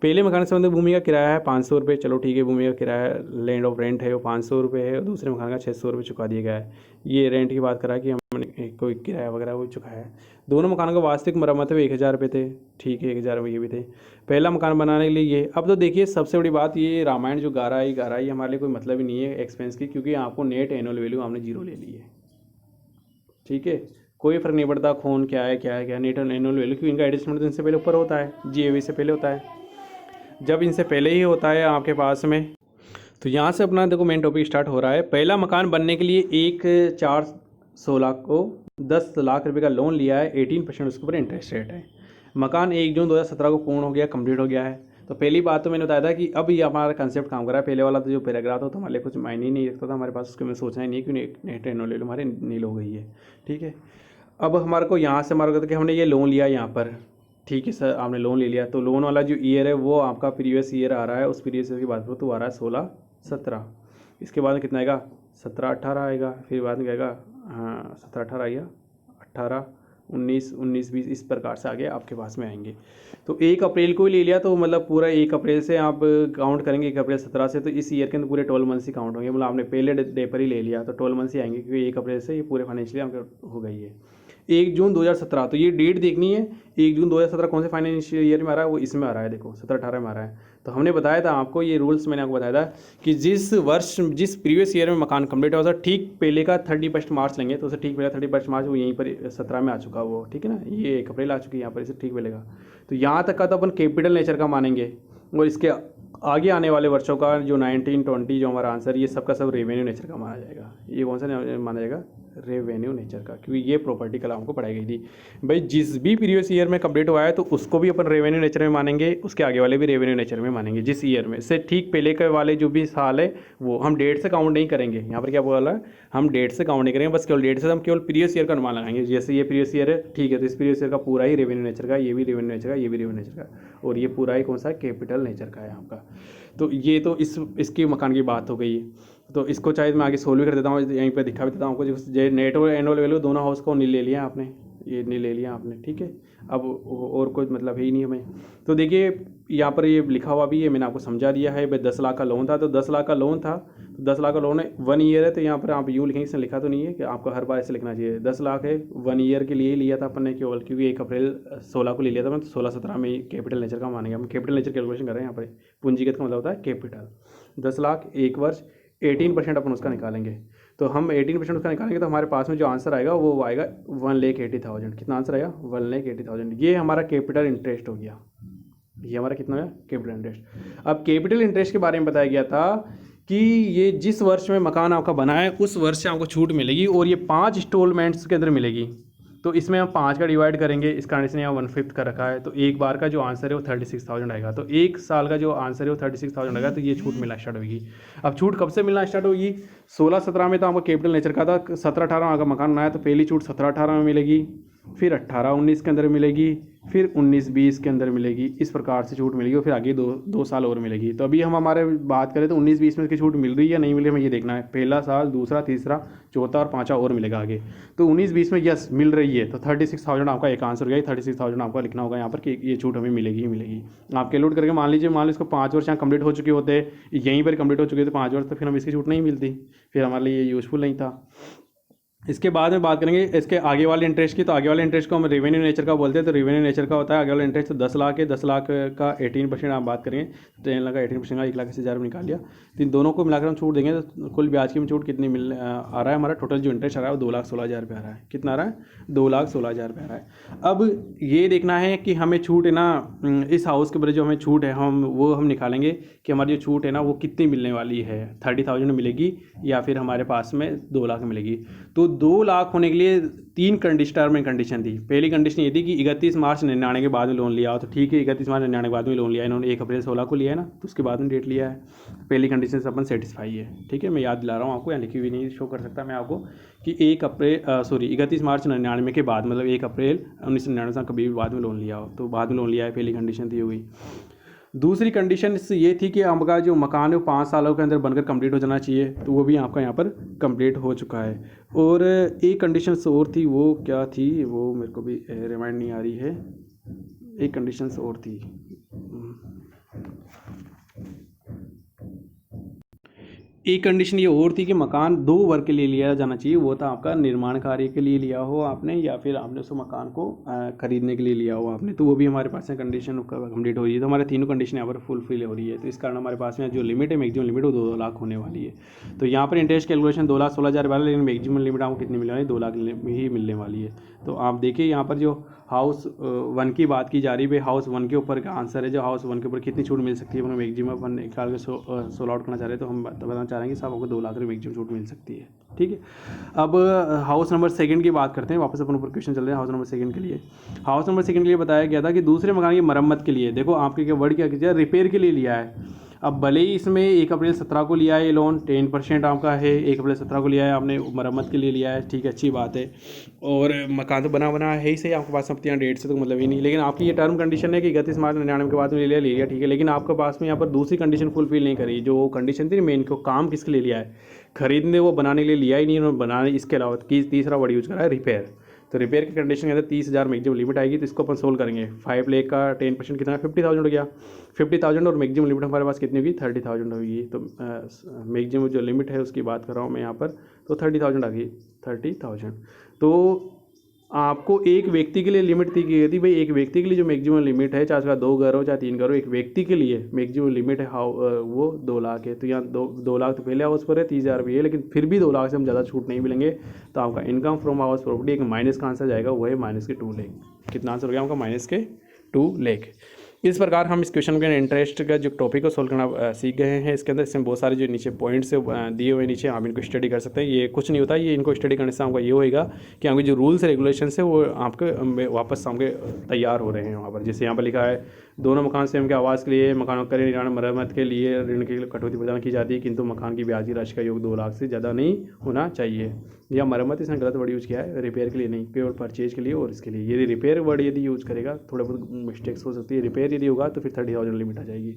पहले मकान के संबंध में भूमि का किराया है 500 रुपये, चलो ठीक है, भूमि का किराया लैंड ऑफ रेंट है वो 500 रुपये है और दूसरे मकान का 600 रुपये चुका दिया गया है। ये रेंट की बात करा कि हमने कोई किराया वगैरह वो चुकाया है। दोनों मकानों का वास्तविक मरम्मत है 1,000 रुपये थे, ठीक है 1,000 रुपये ये भी थे पहला मकान बनाने के लिए ये। अब तो देखिए सबसे बड़ी बात ये रामायण जो गा रहा है हमारे लिए कोई मतलब ही नहीं है एक्सपेंस की, क्योंकि आपको नेट एनुअल वैल्यू हमने 0 ले ली है, ठीक है। कोई फर्क नहीं पड़ता कौन क्या है नेट एनुअल वैल्यू, क्योंकि इनका एडजस्टमेंट तो इनसे पहले ऊपर होता है, जीएवी से पहले होता है। जब इनसे पहले ही होता है आपके पास में, तो यहाँ से अपना देखो मेन टॉपिक स्टार्ट हो रहा है। पहला मकान बनने के लिए 1/4/16 को 10 लाख रुपए का लोन लिया है, 18% उसके ऊपर इंटरेस्ट रेट है। मकान 1 जून 2017 को पूर्ण हो गया, कंप्लीट हो गया है। तो पहली बात तो मैंने बताया था कि अब ये हमारा कंसेप्ट काम कर रहा है। पहले वाला तो जो पैराग्राफ था तो हमारे लिए कुछ मायने ही नहीं रखता था हमारे पास, उसके में सोचना ही नहीं है कि नेट एनुअल वैल्यू हमारे नील हो गई है, ठीक है। अब हमारे को यहाँ से हमारा कि हमने ये लोन लिया यहाँ पर, ठीक है सर आपने लोन ले लिया, तो लोन वाला जो ईयर है वो आपका प्रीवियस ईयर आ रहा है, उस प्रीवियस ईयर की बात करो तो आ रहा है 16-17। इसके बाद कितना आएगा? 17-18 आएगा, फिर बाद में आएगा 17-18 आएगा, 18-19-19-20 इस प्रकार से आगे आपके पास में आएंगे। तो 1 अप्रैल को ही ले लिया तो मतलब पूरा 1 अप्रैल से आप काउंट करेंगे 1 अप्रैल 17 से, तो इस ईयर के अंदर पूरे 12 मंथ्स ही काउंट होंगे। मतलब आपने पहले डे पर ही ले लिया तो 12 मंथ्स ही आएंगे, क्योंकि 1 अप्रैल से ये पूरे फाइनेंशियल आपके हो गई है। 1 जून 2017, तो ये डेट देखनी है। 1 जून 2017 कौन से फाइनेंशियल ईयर में आ रहा है? वो इसमें आ रहा है, देखो 17-18 में आ रहा है। तो हमने बताया था आपको, ये रूल्स मैंने आपको बताया था कि जिस प्रीवियस ईयर में मकान कंप्लीट हुआ था ठीक पहले का 31 मार्च लेंगे, तो उसे ठीक पहले 31 मार्च वो यहीं पर 17 में आ चुका वो, ठीक है ना। ये 1 अप्रैल आ चुकी है यहाँ पर, इसे ठीक पहले का। तो यहाँ तक का तो अपन कैपिटल नेचर का मानेंगे, और इसके आगे आने वाले वर्षों का जो 19-20 जो हमारा आंसर, ये सबका सब रेवेन्यू नेचर का माना जाएगा। ये कौन सा माना जाएगा? रेवेन्यू नेचर का, क्योंकि ये प्रॉपर्टी कल हमको पढ़ाई गई थी भाई। जिस भी प्रीवियस ईयर में कंप्लीट हुआ है तो उसको भी अपन रेवेन्यू नेचर में मानेंगे, उसके आगे वाले भी रेवेन्यू नेचर में मानेंगे। जिस ईयर में से ठीक पहले के वाले जो भी साल है वो हम डेट से काउंट नहीं करेंगे। यहाँ पर क्या बोला है? हम डेट से काउंट नहीं करेंगे, बस केवल डेट से हम केवल प्रीवियस ईयर का अनुमान लगाएंगे। जैसे ये प्रीवियस ईयर है, ठीक है, तो इस प्रीवियस ईयर का पूरा ही रेवेन्यू नेचर का, ये भी रेवेन्यू नेचर का, ये भी रेवेन्यू नेचर का, और ये पूरा ही कौन सा कैपिटल नेचर का है आपका। तो ये तो इसके मकान की बात हो गई। तो इसको चाहे मैं आगे सोल्व भी कर देता हूँ, यहीं पर दिखा भी देता हूँ आपको। जो नेट और एनुअल वैल्यू दोनों हाउस को ले लिया आपने, ये नहीं ले लिया आपने, ठीक है। अब और कोई मतलब है ही नहीं हमें। तो देखिए यहाँ पर ये लिखा हुआ भी है, मैंने आपको समझा दिया है। भाई 10 लाख का लोन था, तो 10 लाख का लोन था, तो 10 लाख का लोन है 1 ईयर है, तो यहाँ पर आप यूँ लिखेंगे, इसमें लिखा तो नहीं है कि आपको हर बार ऐसे लिखना चाहिए। 10 लाख है 1 ईयर के लिए ही लिया था अपन ने केवल, क्योंकि 1 अप्रैल 16 को ले लिया था मैं, तो 16-17 में कैपिटल नेचर का मानेंगे हम। कैपिटल नेचर कैलकुलेशन कर रहे हैं यहाँ पर। पूंजीगत का मतलब होता है कैपिटल। 10 लाख 1 वर्ष, 18% अपन उसका निकालेंगे। तो हम 18% उसका निकालेंगे तो हमारे पास में जो आंसर आएगा वो आएगा 1,80,000। कितना आंसर आएगा? 1,80,000। ये हमारा कैपिटल इंटरेस्ट हो गया। ये हमारा कितना है? Capital interest. अब कैपिटल इंटरेस्ट के बारे में बताया गया था कि ये जिस वर्ष में मकान आपका बना है उस वर्ष से आपको छूट मिलेगी, और ये 5 इंस्टॉलमेंट्स के अंदर मिलेगी। तो इसमें हम 5 का डिवाइड करेंगे, इस कारण से यहाँ 1/5 का रखा है। तो एक बार का जो आंसर है वो 36,000 आएगा। तो एक साल का जो आंसर है वो 36,000 आएगा। तो ये छूट मिलना स्टार्ट होगी। अब छूट कब से मिलना स्टार्ट होगी? 16-17 में तो आपको कैपिटल नेचर का था, 17-18 अगर मकान बनाया तो पहली छूट 17-18 में मिलेगी, फिर 18-19 के अंदर मिलेगी, फिर 19-20 के अंदर मिलेगी। इस प्रकार से छूट मिलेगी, और फिर आगे दो साल और मिलेगी। तो अभी हम हमारे बात करें तो 19-20 में इसकी छूट मिल रही है या नहीं मिल रही है, हमें ये देखना है। पहला साल, दूसरा, तीसरा, चौथा और पाँचवा और मिलेगा आगे। तो 19-20 में यस मिल रही है, तो 36,000 आपका एक आंसर हो गया। 36,000 आपका लिखना होगा यहाँ पर कि ये छूट हमें मिलेगी ही मिलेगी। आप कैलकुलेट करके मान लीजिए इसको 5 वर्ष यहाँ कंप्लीट हो चुके होते, यहीं पर कंप्लीट हो चुके थे 5 वर्ष, तो फिर हम इसकी छूट नहीं मिलती, फिर हमारे लिए ये यूज़फुल नहीं था। इसके बाद में बात करेंगे इसके आगे वाले इंटरेस्ट की। तो आगे वाले इंटरेस्ट को हम रेवेन्यू नेचर का बोलते हैं। तो रेवेन्यू नेचर का होता है आगे वाला इंटरेस्ट। तो 10 लाख है, 10 लाख का 18% आप बात करेंगे, 10 लाख का 18% का 1,80,000 निकाल लिया। तो इन दोनों को मिलाकर हम छूट देंगे तो कुल ब्याज की में छूट कितनी आ रहा है? हमारा टोटल जो इंटरेस्ट आ रहा है वो 2,16,000 रुपये आ रहा है। कितना आ रहा है? 2,16,000 रुपये आ रहा है। अब ये देखना है कि हमें छूट है ना, इस हाउस के ऊपर जो हमें छूट है हम निकालेंगे कि हमारी जो छूट है ना वो कितनी मिलने वाली है। 30,000 मिलेगी या फिर हमारे पास में 2 लाख मिलेगी। तो 2 लाख होने के लिए 3 टर्म एंड कंडीशन थी। पहली कंडीशन ये थी कि 31 मार्च 99 के बाद में लोन लिया हो, तो ठीक है 31 मार्च 99 के बाद में लोन लिया, इन्होंने 1 अप्रैल 16 को लिया है ना, तो उसके बाद में डेट लिया है। पहली कंडीशन से अपन सेटिस्फाई है, ठीक है। मैं याद दिला रहा हूँ आपको, यहाँ लिखी हुई नहीं शो कर सकता मैं आपको कि 31 मार्च 99 के बाद, मतलब 1 अप्रैल 1999 से कभी भी बाद में लोन लिया हो, तो बाद में लोन लिया है, पहली कंडीशन थी हुई। दूसरी कंडीशन ये थी कि आपका जो मकान है वो 5 सालों के अंदर बनकर कंप्लीट हो जाना चाहिए, तो वो भी आपका यहाँ पर कंप्लीट हो चुका है। और एक कंडीशन और थी, वो क्या थी वो मेरे को भी रिमाइंड नहीं आ रही है। एक कंडीशन और थी, एक कंडीशन ये और थी कि मकान 2 वर्ग के लिए लिया जाना चाहिए। वो था आपका निर्माण कार्य के लिए लिया हो आपने, या फिर आपने उस मकान को खरीदने के लिए लिया हो आपने, तो वो भी हमारे पास में कंडीशन कंप्लीट हो रही है। तो हमारे तीनों कंडीशन यहाँ पर फुलफिल हो रही है। तो इस कारण हमारे पास में जो लिमिट है, मैक्सिमम लिमिट वो 2 लाख होने वाली है। तो यहाँ पर इंटरेस्ट कैलकुलेशन 2,16,000 वाला, लेकिन मैक्सिमम लिमिट आपको कितनी मिलने वाली है? 2 लाख ही मिलने वाली है। तो आप देखिए यहाँ पर जो हाउस 1 की बात की जा रही है, हाउस 1 के ऊपर का आंसर है, जो हाउस 1 के ऊपर कितनी छूट मिल सकती है, मैक्सिमम अपन निकाल के सोल्व आउट करना चाह रहे हैं। तो हम बताना चाह रहे हैं कि साहब आपको 2 लाख मैक्सिमम छूट मिल सकती है, ठीक है। अब हाउस नंबर 2 की बात करते हैं, वापस अपन ऊपर क्वेश्चन चल रहे हैं। हाउस नंबर 2 के लिए, हाउस नंबर 2 के लिए बताया गया था कि दूसरे मकान की मरम्मत के लिए, देखो आपके क्या वर्ड क्या किया, रिपेयर के लिए लिया है। अब भले ही इसमें 1 अप्रैल 17 को लिया है ये लोन, 10% आपका है, 1 अप्रैल 17 को लिया है आपने, मरम्मत के लिए लिया है, ठीक है, अच्छी बात है। और मकान तो बना है ही सही, आपके पास अब यहाँ डेट से तो मतलब ही नहीं, लेकिन आपकी ये टर्म कंडीशन है कि 31 मार्च 99 के बाद में ले लिया, ठीक है। लेकिन आपके पास में यहाँ पर दूसरी कंडीशन फुलफिल नहीं करी, जो कंडीशन थी मेन को, काम किसके लिए लिया है? खरीदने वो बनाने के लिए लिया ही नहीं उन्होंने, बनाने इसके अलावा तीसरा वर्ड यूज़ करा है रिपेयर। तो रिपेयर की कंडीशन के अंदर 30,000 मैक्सिमम लिमिट आएगी। तो इसको अपन सोल्व करेंगे। 5 लाख का 10% कितना? 50,000 हो गया। 50,000 और मैक्सिमम लिमिट हमारे पास कितनी होगी? 30,000 होगी। तो मैक्सिमम जो लिमिट है उसकी बात कर रहा हूँ मैं यहाँ पर, तो 30,000 आ गई, 30,000। तो आपको एक व्यक्ति के लिए लिमिट थी कि यदि भाई एक व्यक्ति के लिए जो मैक्सिमम लिमिट है, चाहे उसका 2 घर हो चाहे 3 घर हो, एक व्यक्ति के लिए मैक्सिमम लिमिट है वो 2 लाख है। तो यहाँ 2 लाख तो पहले हाउस पर है, 30,000 रुपये है, लेकिन फिर भी 2 लाख से हम ज़्यादा छूट नहीं मिलेंगे। तो आपका इनकम फ्रॉम हाउस प्रॉपर्टी एक माइनस का आंसर जाएगा, वो है -2 लाख। कितना आंसर हो गया आपका? -2 लाख। इस प्रकार हम इस क्वेश्चन के इंटरेस्ट का जो टॉपिक को सोल्व करना सीख गए हैं। इसके अंदर इसमें बहुत सारे जो नीचे पॉइंट्स दिए हुए नीचे, आप इनको स्टडी कर सकते हैं। ये कुछ नहीं होता, ये इनको स्टडी करने से आपका ये होएगा कि आपके जो रूल्स रेगुलेशंस है वो आपके वापस आपके तैयार हो रहे हैं वहाँ पर। जैसे यहाँ पर लिखा है, दोनों मकान स्वयं के आवास के लिए, मकानों के निर्माण मरम्मत के लिए ऋण की कटौती प्रदान की जाती है, किंतु मकान की ब्याज की राशि का योग 2 लाख से ज़्यादा नहीं होना चाहिए। या मरम्मत इसने गलत वर्ड यूज़ किया है, रिपेयर के लिए नहीं, केवल परचेज के लिए और इसके लिए। यदि रिपेयर वर्ड यदि यूज़ करेगा थोड़ा बहुत मिस्टेक्स हो सकती है। रिपेयर यदि होगा तो फिर 30,000 लिमिट आ जाएगी।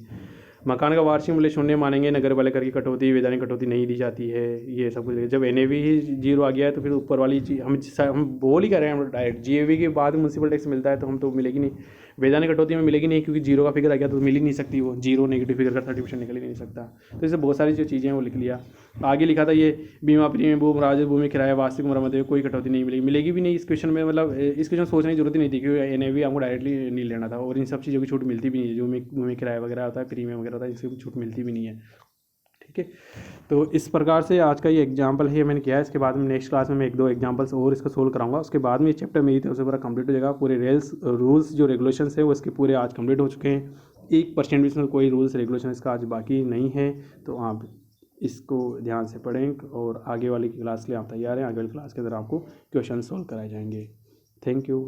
मकान का वार्षिक मूल्य शून्य मानेंगे, नगर पालिका कर की कटौती, वैधानिक कटौती नहीं दी जाती है, ये सब कुछ। जब एनएवी ही जीरो आ गया है तो फिर ऊपर वाली चीज हम बोल ही कर रहे हैं, हम डायरेक्ट जीएवी के बाद म्यूनसिपल टैक्स मिलता है तो हम तो मिलेगी नहीं, वैधानिक कटौती में मिलेगी नहीं, क्योंकि जीरो का फिगर आ गया तो मिल ही नहीं सकती वो, जीरो नेगेटिव फिगर का 30% निकल ही नहीं सकता। तो इससे बहुत सारी जो चीज़ें हैं वो लिख लिया। आगे लिखा था ये बीमा प्रीमियम भूमि राजस्व भूमि किराया वास्तविक मरम्मत में कोई कटौती नहीं मिलेगी, मिलेगी भी नहीं इस क्वेश्चन में। मतलब इस क्वेश्चन सोचने की जरूरत ही नहीं थी, क्योंकि एनएवी हमको डायरेक्टली नहीं लेना था, और इन सब चीज़ों की छूट मिलती भी नहीं है, जो भूमि किराया वगैरह होता है, प्रीमियम वगैरह होता है, इसकी छूट मिलती भी नहीं है। ठीक है, तो इस प्रकार से आज का ये एग्जाम्पल है मैंने किया है। इसके बाद में नेक्स्ट क्लास में मैं 1-2 एग्जाम्पल्स और इसका सोल्व कराऊंगा। उसके बाद में ये चैप्टर मेरी तरफ से पूरा कंप्लीट हो जाएगा। पूरे रूल्स जो रेगुलेशंस है वो इसके पूरे आज कंप्लीट हो चुके हैं। 1% भी इसमें कोई रूल्स रेगुलेशन इसका आज बाकी नहीं है। तो आप इसको ध्यान से पढ़ें और आगे वाली क्लास के लिए आप तैयार हैं। आगे वाली क्लास के अंदर आपको क्वेश्चन सोल्व कराए जाएंगे। Thank you.